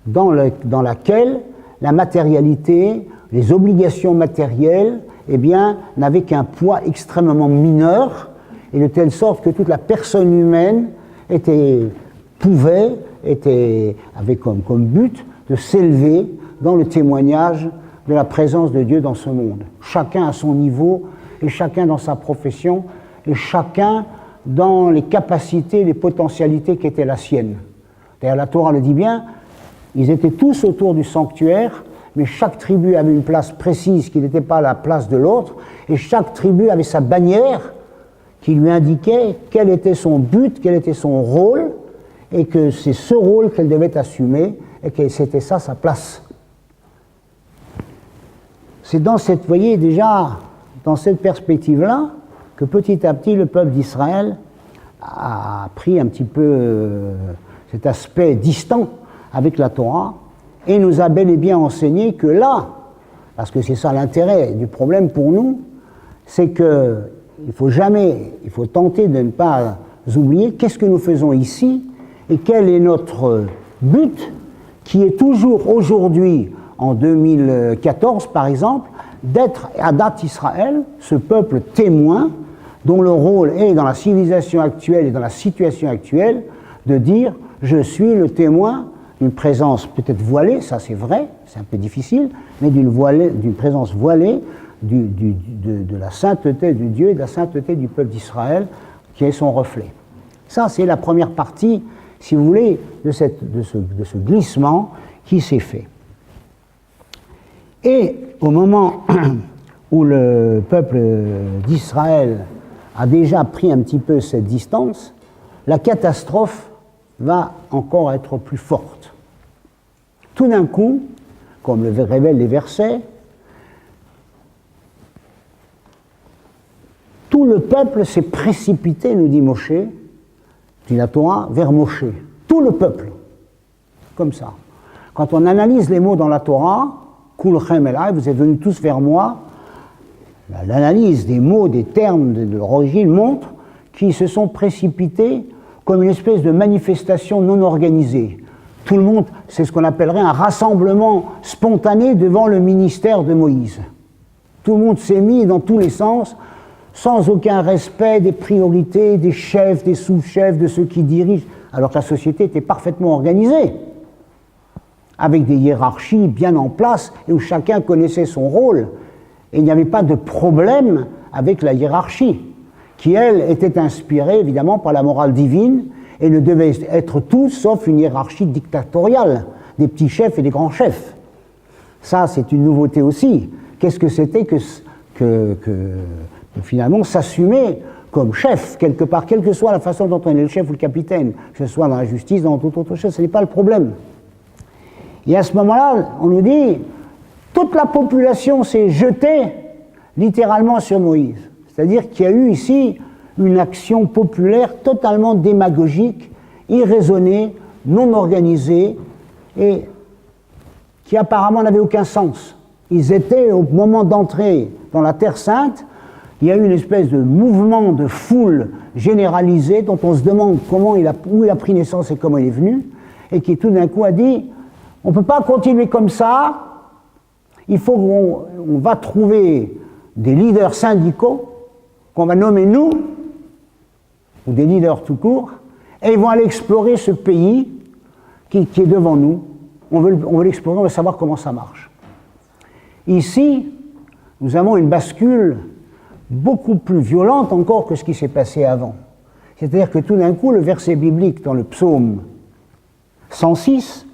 dans laquelle la matérialité, les obligations matérielles, eh bien, n'avaient qu'un poids extrêmement mineur, et de telle sorte que toute la personne humaine avait comme but de s'élever dans le témoignage de la présence de Dieu dans ce monde. Chacun à son niveau, et chacun dans sa profession, et chacun dans les capacités, les potentialités qui étaient la sienne. D'ailleurs, la Torah le dit bien, ils étaient tous autour du sanctuaire, mais chaque tribu avait une place précise qui n'était pas la place de l'autre, et chaque tribu avait sa bannière qui lui indiquait quel était son but, quel était son rôle, et que c'est ce rôle qu'elle devait assumer, et que c'était ça sa place. C'est dans cette, voyez, déjà, dans cette perspective-là, que petit à petit le peuple d'Israël a pris un petit peu cet aspect distant avec la Torah, et nous a bel et bien enseigné que là, parce que c'est ça l'intérêt du problème pour nous, c'est que il faut tenter de ne pas oublier qu'est-ce que nous faisons ici et quel est notre but, qui est toujours aujourd'hui, en 2014 par exemple, d'être Adat Israël, ce peuple témoin, dont le rôle est dans la civilisation actuelle et dans la situation actuelle, de dire « je suis le témoin » d'une présence peut-être voilée, ça c'est vrai, c'est un peu difficile, mais d'une présence voilée de la sainteté de Dieu et de la sainteté du peuple d'Israël, qui est son reflet. Ça, c'est la première partie, si vous voulez, de ce glissement qui s'est fait. Et au moment où le peuple d'Israël a déjà pris un petit peu cette distance, la catastrophe va encore être plus forte. Tout d'un coup, comme le révèlent les versets, tout le peuple s'est précipité, nous dit Moshe, dit la Torah, vers Moshe. Tout le peuple, comme ça. Quand on analyse les mots dans la Torah, Kulchem elai, vous êtes venus tous vers moi. L'analyse des mots, des termes de l'origine montre qu'ils se sont précipités comme une espèce de manifestation non organisée. Tout le monde, c'est ce qu'on appellerait un rassemblement spontané devant le ministère de Moïse. Tout le monde s'est mis dans tous les sens, sans aucun respect des priorités, des chefs, des sous-chefs, de ceux qui dirigent, alors que la société était parfaitement organisée, avec des hiérarchies bien en place, et où chacun connaissait son rôle. Et il n'y avait pas de problème avec la hiérarchie, qui, elle, était inspirée, évidemment, par la morale divine, et ne devait être tout sauf une hiérarchie dictatoriale, des petits chefs et des grands chefs. Ça, c'est une nouveauté aussi. Qu'est-ce que c'était que finalement s'assumer comme chef, quelque part, quelle que soit la façon dont on est le chef ou le capitaine, que ce soit dans la justice, dans toute autre chose, ce n'est pas le problème. Et à ce moment-là, on nous dit, toute la population s'est jetée littéralement sur Moïse. C'est-à-dire qu'il y a eu ici une action populaire totalement démagogique, irraisonnée, non organisée, et qui apparemment n'avait aucun sens. Ils étaient, au moment d'entrer dans la Terre Sainte, il y a eu une espèce de mouvement de foule généralisé dont on se demande où il a pris naissance et comment il est venu, et qui tout d'un coup a dit, on ne peut pas continuer comme ça, il faut qu'on va trouver des leaders syndicaux qu'on va nommer nous, ou des leaders tout court, et ils vont aller explorer ce pays qui est devant nous. On veut l'explorer, on veut savoir comment ça marche. Ici, nous avons une bascule beaucoup plus violente encore que ce qui s'est passé avant. C'est-à-dire que tout d'un coup, le verset biblique dans le psaume 106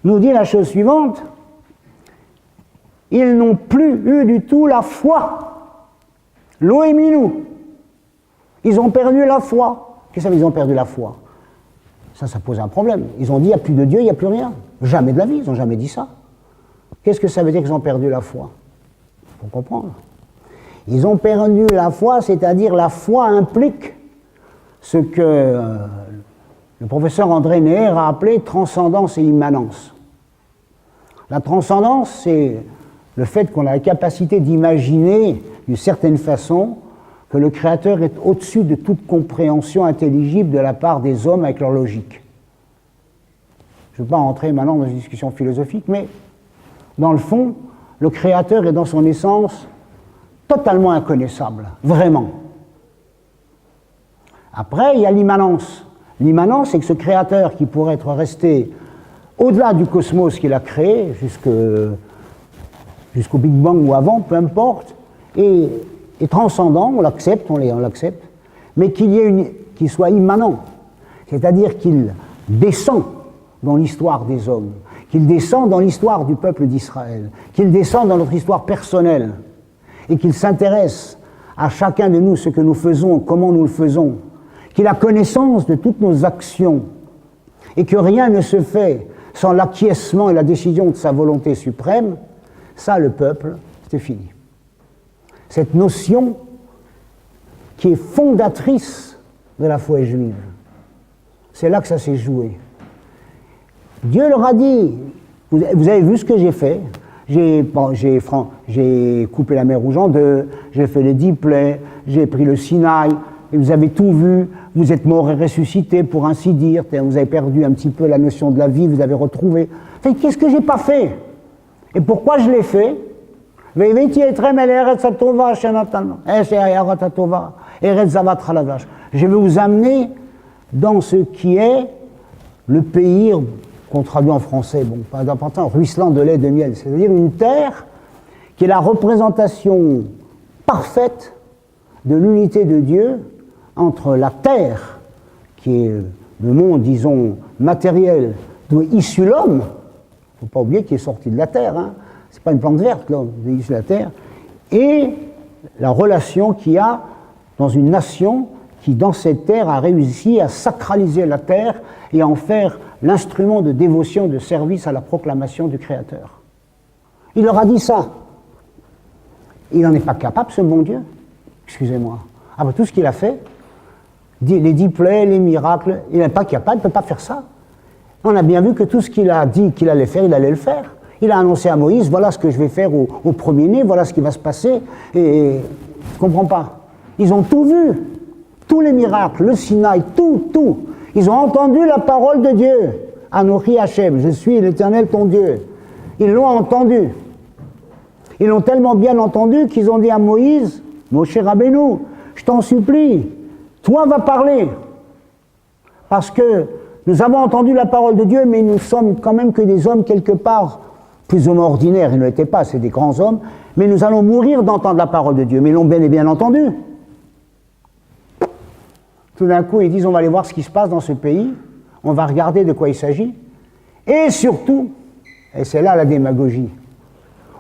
nous dit la chose suivante: ils n'ont plus eu du tout la foi. Loéminou. Ils ont perdu la foi. Qu'est-ce que ça veut dire, ils ont perdu la foi? Ça pose un problème. Ils ont dit, il n'y a plus de Dieu, il n'y a plus rien. Jamais de la vie, ils n'ont jamais dit ça. Qu'est-ce que ça veut dire qu'ils ont perdu la foi? Il faut comprendre. Ils ont perdu la foi, c'est-à-dire la foi implique ce que le professeur André Neher a appelé transcendance et immanence. La transcendance, c'est le fait qu'on a la capacité d'imaginer d'une certaine façon que le Créateur est au-dessus de toute compréhension intelligible de la part des hommes avec leur logique. Je ne veux pas entrer maintenant dans une discussion philosophique, mais dans le fond, le Créateur est dans son essence totalement inconnaissable, vraiment. Après, il y a l'immanence. L'immanence, c'est que ce Créateur qui pourrait être resté au-delà du cosmos qu'il a créé, jusqu'au Big Bang ou avant, peu importe, et transcendant, on l'accepte, mais qu'il soit immanent, c'est-à-dire qu'il descend dans l'histoire des hommes, qu'il descend dans l'histoire du peuple d'Israël, qu'il descend dans notre histoire personnelle, et qu'il s'intéresse à chacun de nous, ce que nous faisons, comment nous le faisons, qu'il a connaissance de toutes nos actions, et que rien ne se fait sans l'acquiescement et la décision de sa volonté suprême, ça, le peuple, c'est fini. Cette notion qui est fondatrice de la foi juive, c'est là que ça s'est joué. Dieu leur a dit, vous avez vu ce que j'ai fait, j'ai coupé la mer Rouge en deux, j'ai fait les 10 plaies, j'ai pris le Sinaï, et vous avez tout vu, vous êtes morts et ressuscités, pour ainsi dire, vous avez perdu un petit peu la notion de la vie, vous avez retrouvé. Qu'est-ce que j'ai pas fait? Et pourquoi je l'ai fait? Je vais vous amener dans ce qui est le pays, qu'on traduit en français, bon, pas d'important, ruisselant de lait de miel, c'est-à-dire une terre qui est la représentation parfaite de l'unité de Dieu entre la terre, qui est le monde, disons, matériel, d'où est issu l'homme. Il ne faut pas oublier qu'il est sorti de la terre, hein. C'est pas une plante verte, l'homme, il est issu de la terre, et la relation qu'il y a dans une nation qui, dans cette terre, a réussi à sacraliser la terre et à en faire l'instrument de dévotion, de service à la proclamation du Créateur. Il leur a dit ça. Il n'en est pas capable, ce bon Dieu. Excusez-moi. Après tout ce qu'il a fait, les 10 plaies, les miracles, il n'est pas capable, il ne peut pas faire ça. On a bien vu que tout ce qu'il a dit qu'il allait faire, il allait le faire. Il a annoncé à Moïse, voilà ce que je vais faire au premier-né, voilà ce qui va se passer, et je ne comprends pas. Ils ont tout vu, tous les miracles, le Sinaï, tout. Ils ont entendu la parole de Dieu. Anochi Hachem, je suis l'Éternel ton Dieu. Ils l'ont entendu. Ils l'ont tellement bien entendu qu'ils ont dit à Moïse, Moshe Rabbeinu, je t'en supplie, toi va parler. Parce que nous avons entendu la parole de Dieu, mais nous sommes quand même que des hommes quelque part, plus ou moins ordinaires, ils ne l'étaient pas, c'est des grands hommes, mais nous allons mourir d'entendre la parole de Dieu, mais ils l'ont bel et bien entendu. Tout d'un coup, ils disent, on va aller voir ce qui se passe dans ce pays, on va regarder de quoi il s'agit, et surtout, et c'est là la démagogie,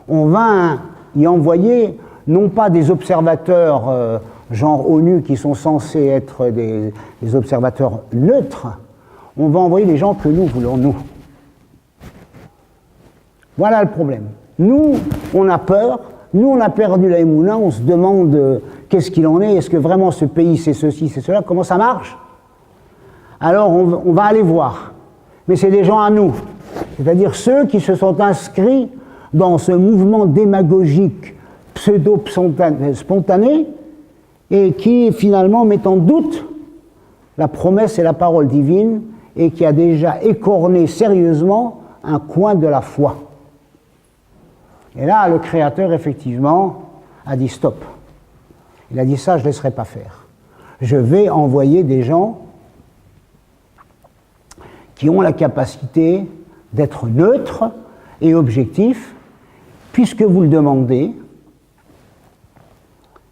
on va y envoyer non pas des observateurs genre ONU qui sont censés être des observateurs neutres, on va envoyer des gens que nous voulons, nous. Voilà le problème. Nous, on a peur, nous, on a perdu la Emouna, on se demande qu'est-ce qu'il en est, est-ce que vraiment ce pays c'est ceci, c'est cela, comment ça marche? Alors on va aller voir. Mais c'est des gens à nous, c'est-à-dire ceux qui se sont inscrits dans ce mouvement démagogique pseudo-spontané et qui finalement met en doute la promesse et la parole divine et qui a déjà écorné sérieusement un coin de la foi. Et là, le Créateur, effectivement, a dit stop. Il a dit ça, je ne laisserai pas faire. Je vais envoyer des gens qui ont la capacité d'être neutres et objectifs. Puisque vous le demandez,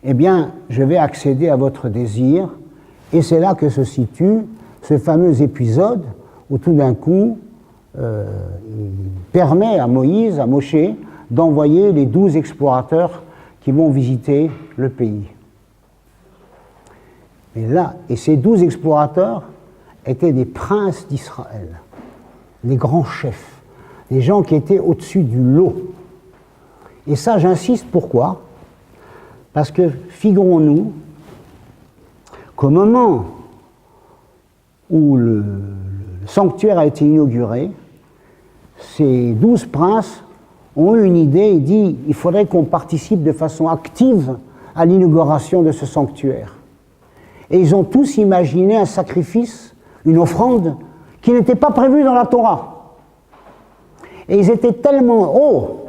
eh bien, je vais accéder à votre désir, et c'est là que se situe ce fameux épisode où tout d'un coup, il permet à Moïse, à Moshe, d'envoyer les 12 explorateurs qui vont visiter le pays. Et ces 12 explorateurs étaient des princes d'Israël, des grands chefs, des gens qui étaient au-dessus du lot. Et ça, j'insiste, pourquoi? Parce que, figurons-nous, qu'au moment où le sanctuaire a été inauguré, ces 12 princes ont eu une idée et dit il faudrait qu'on participe de façon active à l'inauguration de ce sanctuaire. Et ils ont tous imaginé un sacrifice, une offrande, qui n'était pas prévue dans la Torah. Et ils étaient tellement hauts,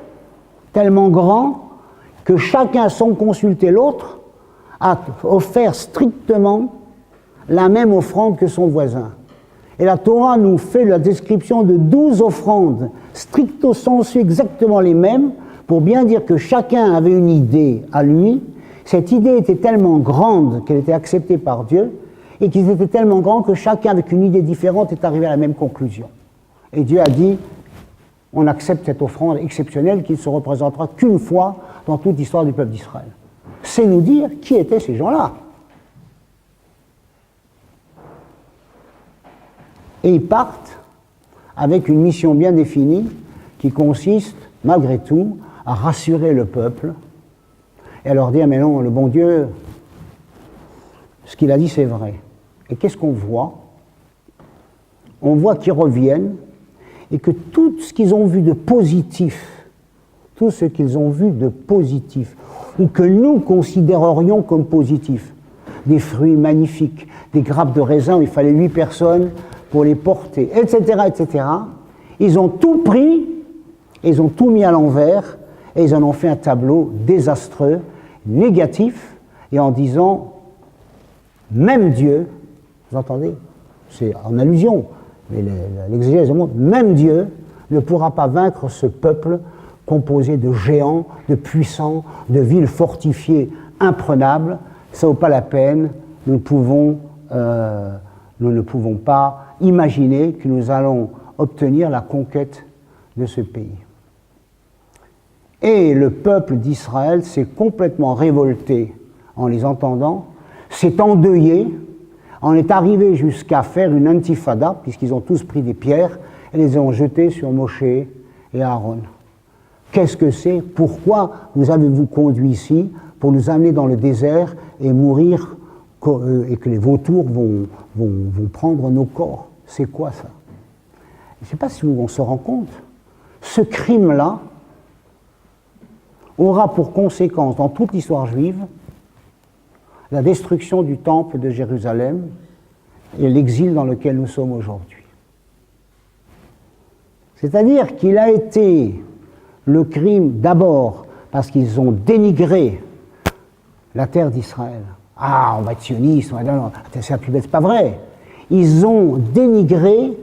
tellement grands, que chacun, sans consulter l'autre, a offert strictement la même offrande que son voisin. Et la Torah nous fait la description de 12 offrandes, stricto sensu exactement les mêmes, pour bien dire que chacun avait une idée à lui. Cette idée était tellement grande qu'elle était acceptée par Dieu, et qu'ils étaient tellement grands que chacun, avec une idée différente, est arrivé à la même conclusion. Et Dieu a dit, on accepte cette offrande exceptionnelle qui ne se représentera qu'une fois dans toute l'histoire du peuple d'Israël. C'est nous dire qui étaient ces gens-là. Et ils partent avec une mission bien définie qui consiste, malgré tout, à rassurer le peuple et à leur dire, mais non, le bon Dieu, ce qu'il a dit, c'est vrai. Et qu'est-ce qu'on voit? On voit qu'ils reviennent et que tout ce qu'ils ont vu de positif, tout ce qu'ils ont vu de positif, ou que nous considérerions comme positif, des fruits magnifiques, des grappes de raisin où il fallait 8 personnes pour les porter, etc., ils ont tout pris, ils ont tout mis à l'envers, et ils en ont fait un tableau désastreux, négatif, et en disant, même Dieu, vous entendez, c'est en allusion, mais l'exégèse montre, même Dieu ne pourra pas vaincre ce peuple composé de géants, de puissants, de villes fortifiées imprenables. Ça ne vaut pas la peine, nous ne pouvons pas imaginer que nous allons obtenir la conquête de ce pays. Et le peuple d'Israël s'est complètement révolté en les entendant, s'est endeuillé, en est arrivé jusqu'à faire une intifada, puisqu'ils ont tous pris des pierres et les ont jetées sur Moshe et Aaron. Qu'est-ce que c'est? Pourquoi nous avez-vous conduit ici? Pour nous amener dans le désert et mourir, et que les vautours vont prendre nos corps. C'est quoi ça? Je ne sais pas si on se rend compte. ce crime-là aura pour conséquence dans toute l'histoire juive la destruction du temple de Jérusalem et l'exil dans lequel nous sommes aujourd'hui. C'est-à-dire qu'il a été le crime d'abord parce qu'ils ont dénigré la terre d'Israël. Ah, on va être sioniste, non, c'est pas vrai. Ils ont dénigré,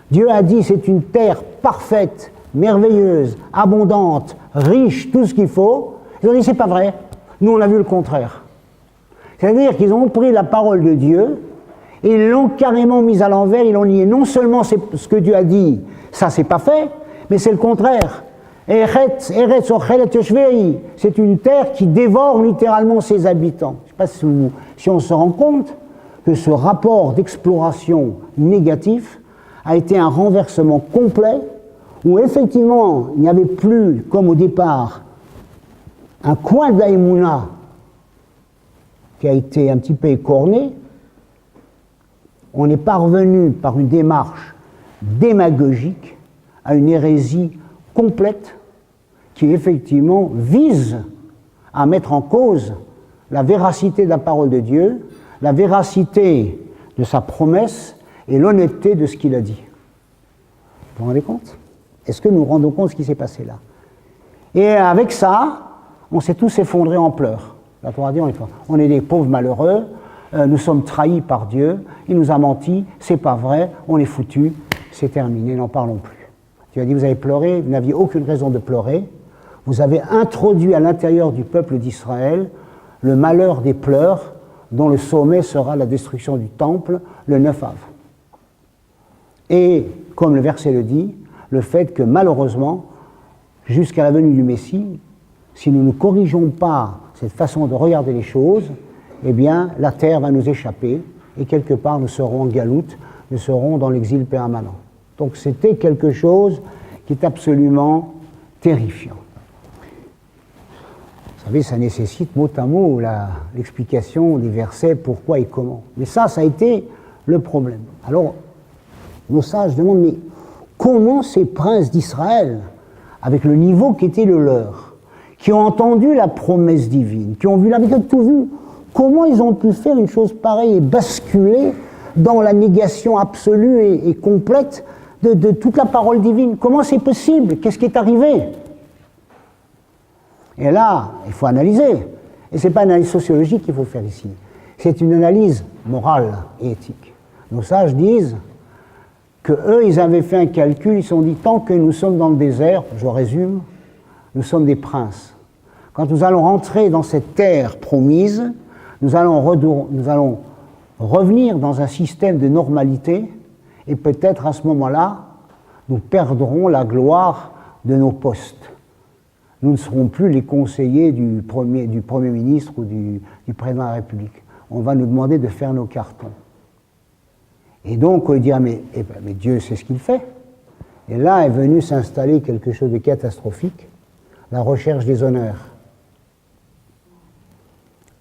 Dieu a dit c'est une terre parfaite, merveilleuse, abondante, riche, tout ce qu'il faut. Ils ont dit c'est pas vrai, nous on a vu le contraire. C'est-à-dire qu'ils ont pris la parole de Dieu et ils l'ont carrément mise à l'envers, ils l'ont nié. Non seulement c'est ce que Dieu a dit, ça c'est pas fait, mais c'est le contraire. C'est une terre qui dévore littéralement ses habitants. Je ne sais pas si on se rend compte que ce rapport d'exploration négatif a été un renversement complet où effectivement il n'y avait plus, comme au départ, un coin d'Aïmouna qui a été un petit peu écorné. On est parvenu par une démarche démagogique à une hérésie complète qui effectivement vise à mettre en cause la véracité de la parole de Dieu, la véracité de sa promesse et l'honnêteté de ce qu'il a dit. Vous vous rendez compte? Est-ce que nous nous rendons compte de ce qui s'est passé là? Et avec ça, on s'est tous effondrés en pleurs. La Torah dit, on est des pauvres malheureux, nous sommes trahis par Dieu, il nous a menti, c'est pas vrai, on est foutus, c'est terminé, n'en parlons plus. Dieu a dit, vous avez pleuré, vous n'aviez aucune raison de pleurer, vous avez introduit à l'intérieur du peuple d'Israël le malheur des pleurs, dont le sommet sera la destruction du temple le 9 av. Et, comme le verset le dit, le fait que malheureusement, jusqu'à la venue du Messie, si nous ne corrigeons pas cette façon de regarder les choses, eh bien, la terre va nous échapper, et quelque part nous serons en galoute, nous serons dans l'exil permanent. Donc c'était quelque chose qui est absolument terrifiant. Vous savez, ça nécessite mot à mot l'explication des versets, pourquoi et comment. Mais ça a été le problème. Alors, nos sages demandent, mais comment ces princes d'Israël, avec le niveau qui était le leur, qui ont entendu la promesse divine, qui ont vu la tout vu, comment ils ont pu faire une chose pareille et basculer dans la négation absolue et complète de toute la parole divine? Comment c'est possible? Qu'est-ce qui est arrivé? Et là, il faut analyser. Et ce n'est pas une analyse sociologique qu'il faut faire ici. C'est une analyse morale et éthique. Nos sages disent qu'eux, ils avaient fait un calcul, ils se sont dit, tant que nous sommes dans le désert, je résume, nous sommes des princes. Quand nous allons rentrer dans cette terre promise, nous allons revenir dans un système de normalité, et peut-être à ce moment-là, nous perdrons la gloire de nos postes. Nous ne serons plus les conseillers du Premier ministre ou du Président de la République. On va nous demander de faire nos cartons. Et donc, on dira, mais Dieu sait ce qu'il fait. Et là est venu s'installer quelque chose de catastrophique, la recherche des honneurs,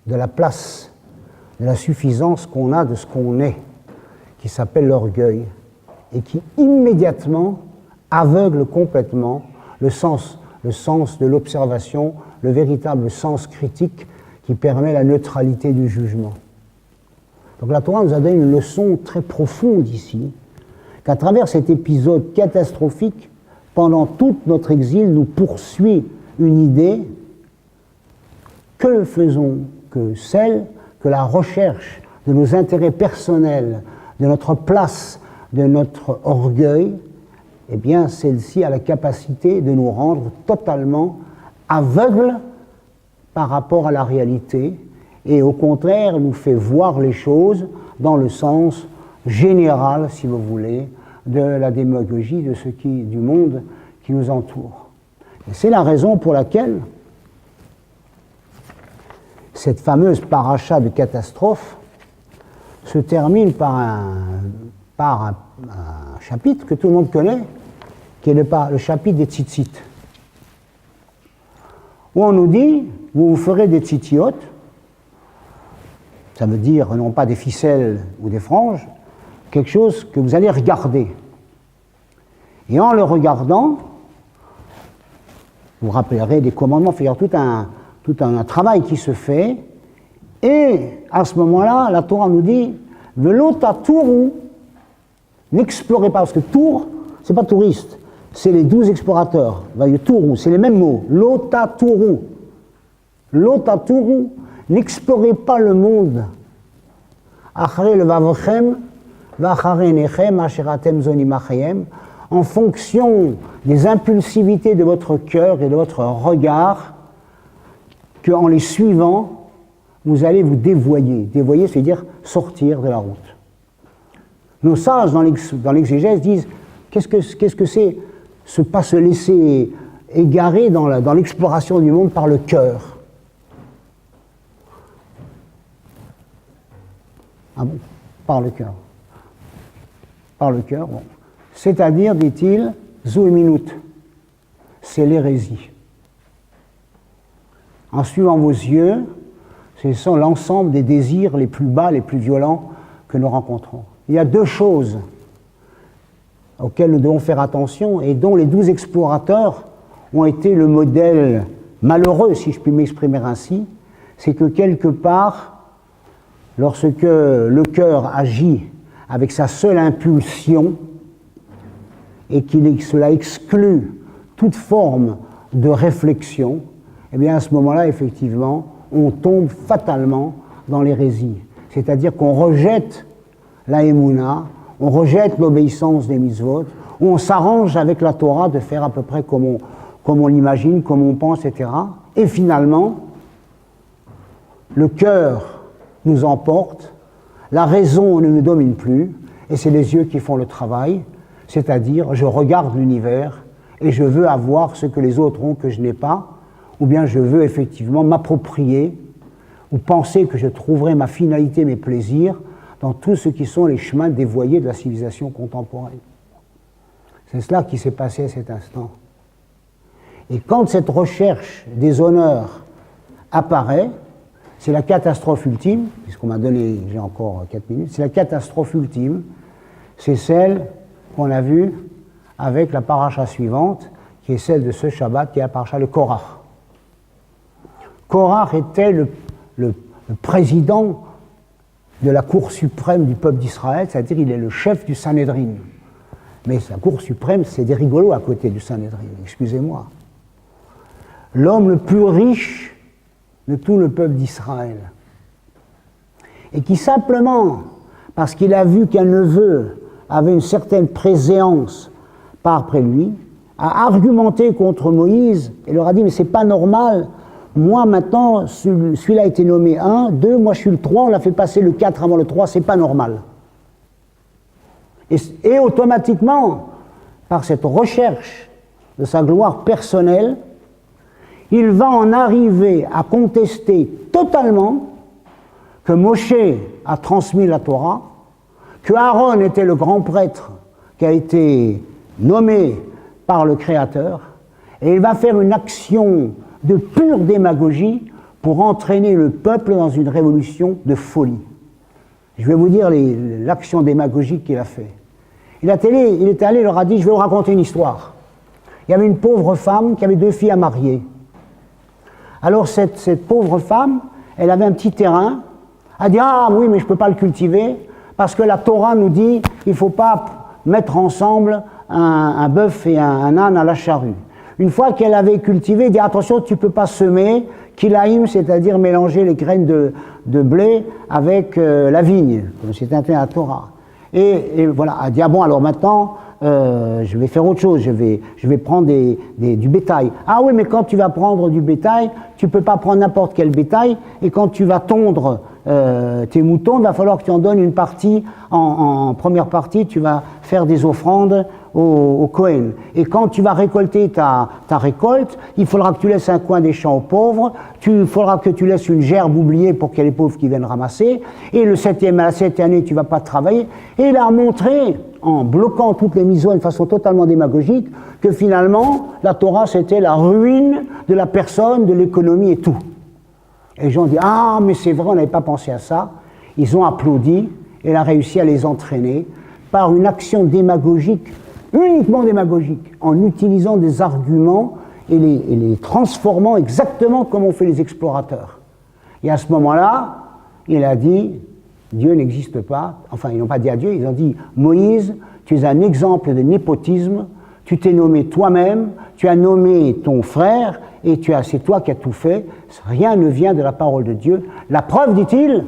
de la place, de la suffisance qu'on a de ce qu'on est, qui s'appelle l'orgueil, et qui immédiatement aveugle complètement le sens de l'observation, le véritable sens critique qui permet la neutralité du jugement. Donc la Torah nous a donné une leçon très profonde ici, qu'à travers cet épisode catastrophique, pendant tout notre exil, nous poursuit une idée que ne faisons que celle que la recherche de nos intérêts personnels, de notre place, de notre orgueil, eh bien, celle-ci a la capacité de nous rendre totalement aveugles par rapport à la réalité et au contraire nous fait voir les choses dans le sens général, si vous voulez, de la démagogie du monde qui nous entoure. Et c'est la raison pour laquelle cette fameuse paracha de catastrophe se termine par un chapitre que tout le monde connaît, qui est le chapitre des tzitzit, où on nous dit, vous ferez des tzitziot, ça veut dire non pas des ficelles ou des franges, quelque chose que vous allez regarder. Et en le regardant, vous rappellerez des commandements, il y a tout un travail qui se fait, et à ce moment-là, la Torah nous dit « Velota touru » n'explorez pas, parce que tour, c'est pas touriste, c'est les 12 explorateurs, touru, c'est les mêmes mots, « Lota touru ». Lota touru, n'explorez pas le monde. Achare le vavochem, vachare nechem, asheratem zonimachem, en fonction des impulsivités de votre cœur et de votre regard, qu'en les suivant, vous allez vous dévoyer. Dévoyer, c'est-à-dire sortir de la route. Nos sages, dans l'exégèse, disent qu'est-ce que c'est pas se laisser égarer dans l'exploration du monde par le cœur. Ah bon, par le cœur. Par le cœur, bon. C'est-à-dire, dit-il, zouéminout, c'est l'hérésie. En suivant vos yeux, ce sont l'ensemble des désirs les plus bas, les plus violents que nous rencontrons. Il y a deux choses auxquelles nous devons faire attention et dont les 12 explorateurs ont été le modèle malheureux, si je puis m'exprimer ainsi, c'est que quelque part, lorsque le cœur agit avec sa seule impulsion et cela exclut toute forme de réflexion, eh bien à ce moment-là, effectivement, on tombe fatalement dans l'hérésie. C'est-à-dire qu'on rejette la émouna, on rejette l'obéissance des mitzvot, on s'arrange avec la Torah de faire à peu près comme on l'imagine, comme on pense, etc. Et finalement, le cœur nous emporte, la raison ne nous domine plus, et c'est les yeux qui font le travail, c'est-à-dire je regarde l'univers et je veux avoir ce que les autres ont que je n'ai pas, ou bien je veux effectivement m'approprier ou penser que je trouverai ma finalité, mes plaisirs dans tout ce qui sont les chemins dévoyés de la civilisation contemporaine. C'est cela qui s'est passé à cet instant. Et quand cette recherche des honneurs apparaît, c'est la catastrophe ultime, puisqu'on m'a donné, j'ai encore 4 minutes, c'est la catastrophe ultime, c'est celle qu'on a vue avec la paracha suivante, qui est celle de ce Shabbat, qui est la paracha de Korach. Korach était le président de la Cour suprême du peuple d'Israël, c'est-à-dire il est le chef du Sanhédrin. Mais la Cour suprême, c'est des rigolos à côté du Sanhédrin, excusez-moi. L'homme le plus riche de tout le peuple d'Israël. Et qui simplement, parce qu'il a vu qu'un neveu avait une certaine préséance par après lui, a argumenté contre Moïse et leur a dit « mais c'est pas normal, moi maintenant, celui-là a été nommé 1, 2, moi je suis le 3, on l'a fait passer le 4 avant le 3, c'est pas normal. » Et automatiquement, par cette recherche de sa gloire personnelle, il va en arriver à contester totalement que Moshe a transmis la Torah, que Aaron était le grand prêtre qui a été nommé par le Créateur, et il va faire une action de pure démagogie pour entraîner le peuple dans une révolution de folie. Je vais vous dire l'action démagogique qu'il a fait. Il est allé, il leur a dit, je vais vous raconter une histoire. Il y avait une pauvre femme qui avait 2 filles à marier. Alors cette pauvre femme, elle avait un petit terrain, elle a dit « Ah oui, mais je ne peux pas le cultiver, parce que la Torah nous dit qu'il ne faut pas mettre ensemble un bœuf et un âne à la charrue. » Une fois qu'elle avait cultivé, elle dit « Attention, tu ne peux pas semer, kilaïm, c'est-à-dire mélanger les graines de blé avec la vigne, comme c'est interdit à la Torah. » Et voilà, elle dit « Ah bon, alors maintenant, je vais faire autre chose, je vais prendre du bétail. » Ah oui, mais quand tu vas prendre du bétail, tu ne peux pas prendre n'importe quel bétail, et quand tu vas tondre tes moutons, il va falloir que tu en donnes une partie, en première partie, tu vas faire des offrandes au Kohen. Et quand tu vas récolter ta récolte, il faudra que tu laisses un coin des champs aux pauvres, il faudra que tu laisses une gerbe oubliée pour qu'il y ait les pauvres qui viennent ramasser, et la 7e année, tu ne vas pas travailler. Et il a montré, en bloquant toutes les mitzvot de façon totalement démagogique, que finalement, la Torah, c'était la ruine de la personne, de l'économie et tout. Et les gens disent « Ah, mais c'est vrai, on n'avait pas pensé à ça. » Ils ont applaudi, et elle a réussi à les entraîner par une action démagogique, uniquement démagogique, en utilisant des arguments et les transformant exactement comme ont fait les explorateurs. Et à ce moment-là, il a dit, Dieu n'existe pas. Enfin, ils n'ont pas dit à Dieu, ils ont dit, Moïse, tu es un exemple de népotisme, tu t'es nommé toi-même, tu as nommé ton frère, et c'est toi qui as tout fait, rien ne vient de la parole de Dieu. La preuve, dit-il,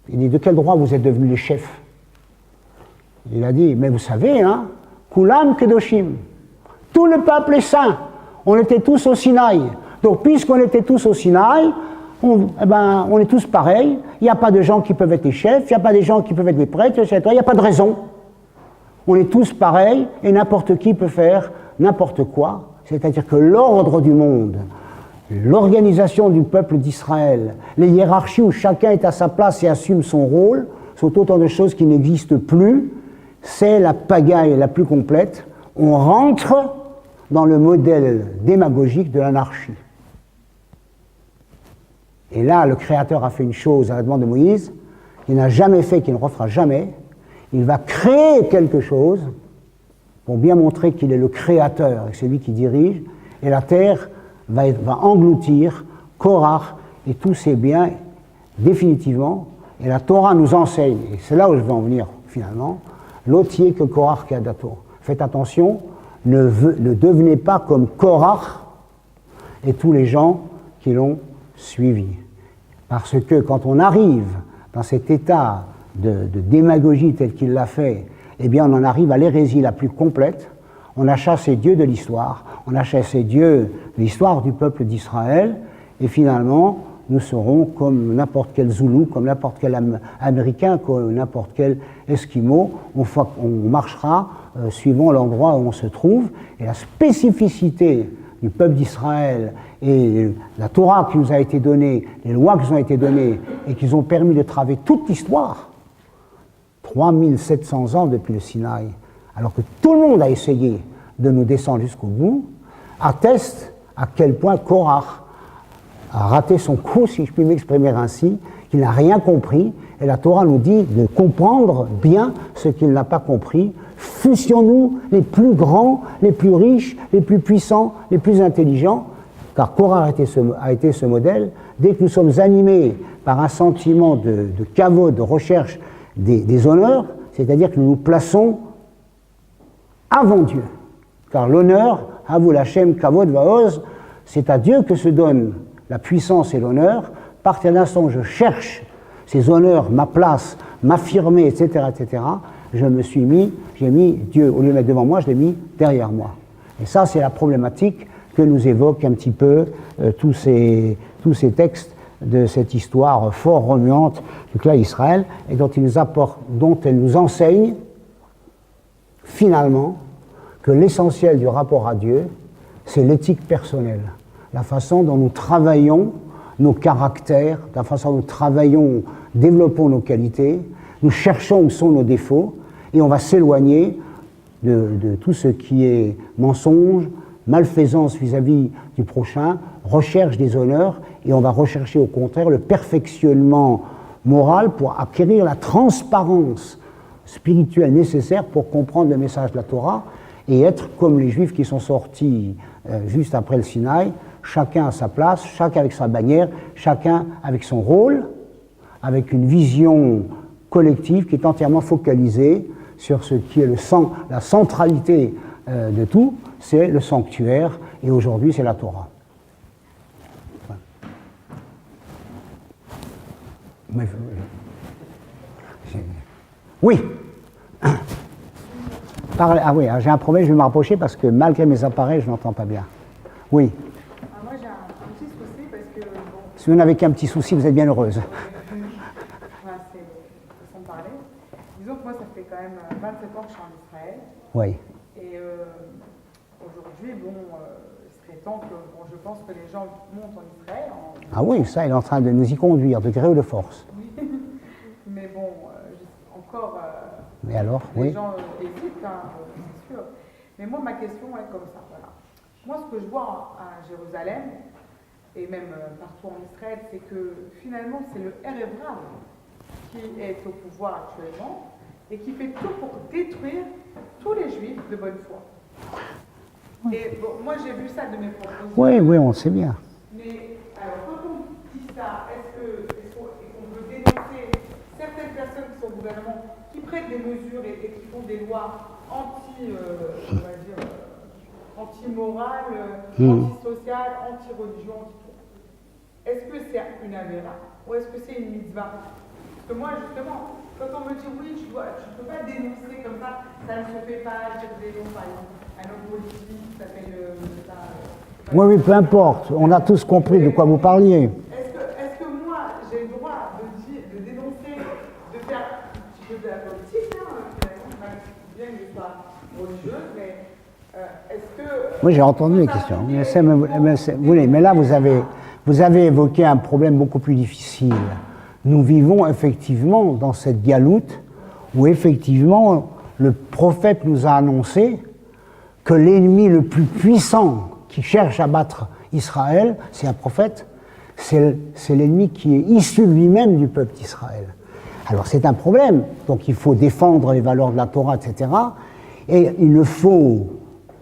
il dit, de quel droit vous êtes devenus les chefs? Il a dit, mais vous savez, hein, Kulam Kedoshim, tout le peuple est saint, on était tous au Sinaï. Donc, puisqu'on était tous au Sinaï, on est tous pareils, il n'y a pas de gens qui peuvent être les chefs, il n'y a pas de gens qui peuvent être les prêtres, etc. Il n'y a pas de raison. On est tous pareils et n'importe qui peut faire n'importe quoi. C'est-à-dire que l'ordre du monde, l'organisation du peuple d'Israël, les hiérarchies où chacun est à sa place et assume son rôle, sont autant de choses qui n'existent plus. C'est la pagaille la plus complète. On rentre dans le modèle démagogique de l'anarchie. Et là, le Créateur a fait une chose à la demande de Moïse, qu'il n'a jamais fait, qu'il ne refera jamais. Il va créer quelque chose pour bien montrer qu'il est le Créateur et c'est lui qui dirige, et la terre va engloutir Korach et tous ses biens définitivement, et la Torah nous enseigne, et c'est là où je vais en venir finalement, l'ôtier que Korach qui a d'Ator. Faites attention, ne devenez pas comme Korach et tous les gens qui l'ont suivi. Parce que quand on arrive dans cet état de démagogie tel qu'il l'a fait, eh bien on en arrive à l'hérésie la plus complète. On a chassé Dieu de l'histoire, on a chassé Dieu de l'histoire du peuple d'Israël, et finalement nous serons comme n'importe quel Zoulou, comme n'importe quel Américain, comme n'importe quel Esquimau, on marchera suivant l'endroit où on se trouve, et la spécificité du peuple d'Israël et la Torah qui nous a été donnée, les lois qui nous ont été données et qui nous ont permis de traver toute l'histoire, 3700 ans depuis le Sinaï, alors que tout le monde a essayé de nous descendre jusqu'au bout, atteste à quel point Korach a raté son coup, si je puis m'exprimer ainsi, qu'il n'a rien compris, et la Torah nous dit de comprendre bien ce qu'il n'a pas compris. Fussions-nous les plus grands, les plus riches, les plus puissants, les plus intelligents, car Korach a été ce modèle. Dès que nous sommes animés par un sentiment de kavod, de recherche des honneurs, c'est-à-dire que nous nous plaçons avant Dieu. Car l'honneur, Havul Hashem Kavod Vaoz, c'est à Dieu que se donne la puissance et l'honneur. Partir d'un instant où je cherche ces honneurs, ma place, m'affirmer, etc., j'ai mis Dieu, au lieu de mettre devant moi, je l'ai mis derrière moi. Et ça, c'est la problématique que nous évoquent un petit peu tous ces textes de cette histoire fort remuante du clan Israël, et dont elle nous enseigne, finalement, que l'essentiel du rapport à Dieu, c'est l'éthique personnelle, la façon dont nous travaillons nos caractères, la façon dont nous travaillons, développons nos qualités, nous cherchons où sont nos défauts, et on va s'éloigner de tout ce qui est mensonge, malfaisance vis-à-vis du prochain, recherche des honneurs, et on va rechercher au contraire le perfectionnement moral pour acquérir la transparence spirituelle nécessaire pour comprendre le message de la Torah et être comme les Juifs qui sont sortis juste après le Sinaï, chacun à sa place, chacun avec sa bannière, chacun avec son rôle, avec une vision collective qui est entièrement focalisée sur ce qui est la centralité de tout, c'est le sanctuaire, et aujourd'hui c'est la Torah. Oui. Ah oui, j'ai un problème, je vais me rapprocher parce que malgré mes appareils, je n'entends pas bien. Oui. Moi j'ai un petit souci parce que... Bon, si vous n'avez qu'un petit souci, vous êtes bien heureuse. Voilà, c'est façon de parler. Disons que moi ça fait quand même 27 ans que je suis en Israël. Oui. Et aujourd'hui, il serait temps que, je pense que les gens montent en Israël. Ah oui, ça, il est en train de nous y conduire, de gré ou de force. Oui. Mais bon, encore... Mais alors, les gens hésitent, c'est sûr. Mais moi, ma question est comme ça, voilà. Moi, ce que je vois à Jérusalem, et même partout en Israël, c'est que finalement, c'est le Erev Rav qui est au pouvoir actuellement et qui fait tout pour détruire tous les Juifs de bonne foi. Et bon, moi j'ai vu ça de mes propres yeux. Oui, oui, on sait bien. Mais alors quand on dit ça, est-ce qu'on veut dénoncer certaines personnes qui sont au gouvernement, qui prennent des mesures et qui font des lois on va dire, anti-morales, anti-sociales, anti-religion, anti-tout. Est-ce que c'est une avéra ou est-ce que c'est une mitzvah? Parce que moi, justement, quand on me dit oui, tu ne peux pas dénoncer comme ça ne se fait pas, je dénonce par exemple un homme politique qui s'appelle. Oui, oui, peu importe, on a tous compris de quoi vous parliez. Est-ce que moi, j'ai le droit de dénoncer, de faire un petit peu de la politique, finalement, bien que je sois religieuse, mais est-ce que. Oui, j'ai entendu les questions. Mais là, vous avez évoqué un problème beaucoup plus difficile. Nous vivons effectivement dans cette galoute où effectivement le prophète nous a annoncé que l'ennemi le plus puissant qui cherche à battre Israël, c'est un prophète, c'est l'ennemi qui est issu lui-même du peuple d'Israël. Alors c'est un problème, donc il faut défendre les valeurs de la Torah, etc. Et il ne faut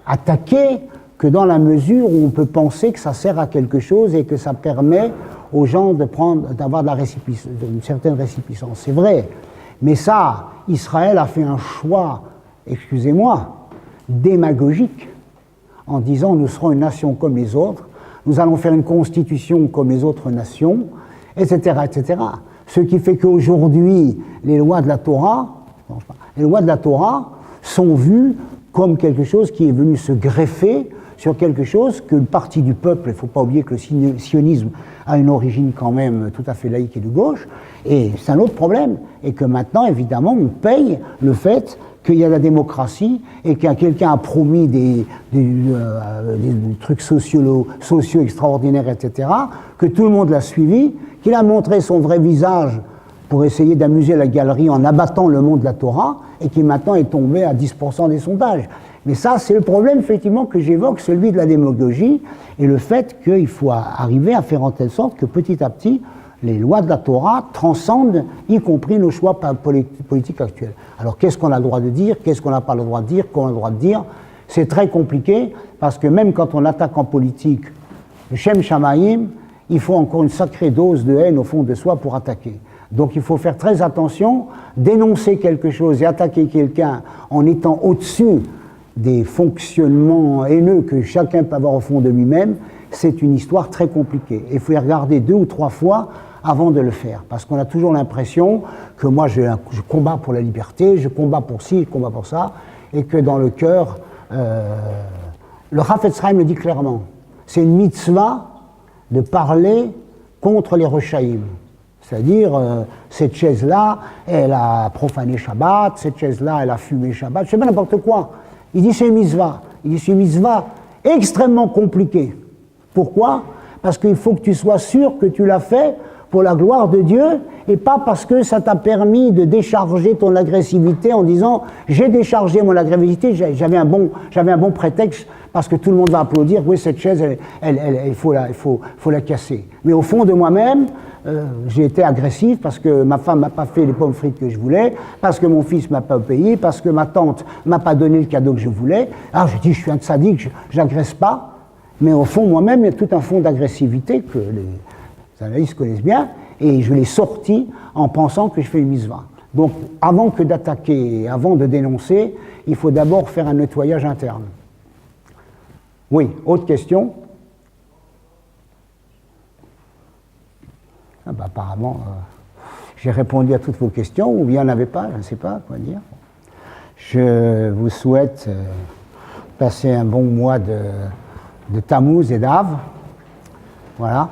attaquer que dans la mesure où on peut penser que ça sert à quelque chose et que ça permet aux gens d'avoir une certaine récipicence. C'est vrai, mais ça, Israël a fait un choix, excusez-moi, démagogique, en disant nous serons une nation comme les autres, nous allons faire une constitution comme les autres nations, etc., etc. Ce qui fait qu'aujourd'hui, les lois de la Torah sont vues comme quelque chose qui est venu se greffer sur quelque chose qu'une partie du peuple, il ne faut pas oublier que le sionisme a une origine quand même tout à fait laïque et de gauche, et c'est un autre problème, et que maintenant, évidemment, on paye le fait qu'il y a la démocratie et que quelqu'un a promis des trucs sociaux extraordinaires, etc., que tout le monde l'a suivi, qu'il a montré son vrai visage pour essayer d'amuser la galerie en abattant le monde de la Torah, et qui maintenant est tombé à 10% des sondages. Mais ça, c'est le problème, effectivement, que j'évoque, celui de la démagogie, et le fait qu'il faut arriver à faire en telle sorte que petit à petit, les lois de la Torah transcendent, y compris nos choix politiques actuels. Alors, qu'est-ce qu'on a le droit de dire, qu'est-ce qu'on n'a pas le droit de dire, qu'on a le droit de dire? C'est très compliqué, parce que même quand on attaque en politique le Shem Shamayim, il faut encore une sacrée dose de haine au fond de soi pour attaquer. Donc il faut faire très attention, dénoncer quelque chose et attaquer quelqu'un en étant au-dessus des fonctionnements haineux que chacun peut avoir au fond de lui-même, c'est une histoire très compliquée. Il faut y regarder 2 ou 3 fois avant de le faire, parce qu'on a toujours l'impression que moi je combats pour la liberté, je combats pour ci, je combats pour ça, et que dans le cœur, le Chafetz Chaim le dit clairement, c'est une mitzvah de parler contre les Rechaïm. C'est-à-dire, cette chaise-là, elle a profané Shabbat, cette chaise-là, elle a fumé Shabbat, je sais pas n'importe quoi. Il dit c'est une mitzvah. Il dit c'est une mitzvah extrêmement compliquée. Pourquoi? Parce qu'il faut que tu sois sûr que tu l'as fait pour la gloire de Dieu et pas parce que ça t'a permis de décharger ton agressivité en disant j'ai déchargé mon agressivité, j'avais un bon prétexte parce que tout le monde va applaudir, oui cette chaise il faut la casser. Mais au fond de moi-même, j'ai été agressif parce que ma femme m'a pas fait les pommes frites que je voulais, parce que mon fils m'a pas payé, parce que ma tante m'a pas donné le cadeau que je voulais. Alors je dis je suis un sadique, j'agresse pas, mais au fond moi-même il y a tout un fond d'agressivité que les analystes connaissent bien, et je l'ai sorti en pensant que je fais une mitzvah. Donc avant que d'attaquer, avant de dénoncer, il faut d'abord faire un nettoyage interne. Oui, autre question? Ah bah, apparemment, j'ai répondu à toutes vos questions, ou bien il n'y en avait pas, je ne sais pas quoi dire. Je vous souhaite passer un bon mois de Tammuz et d'Av. Voilà.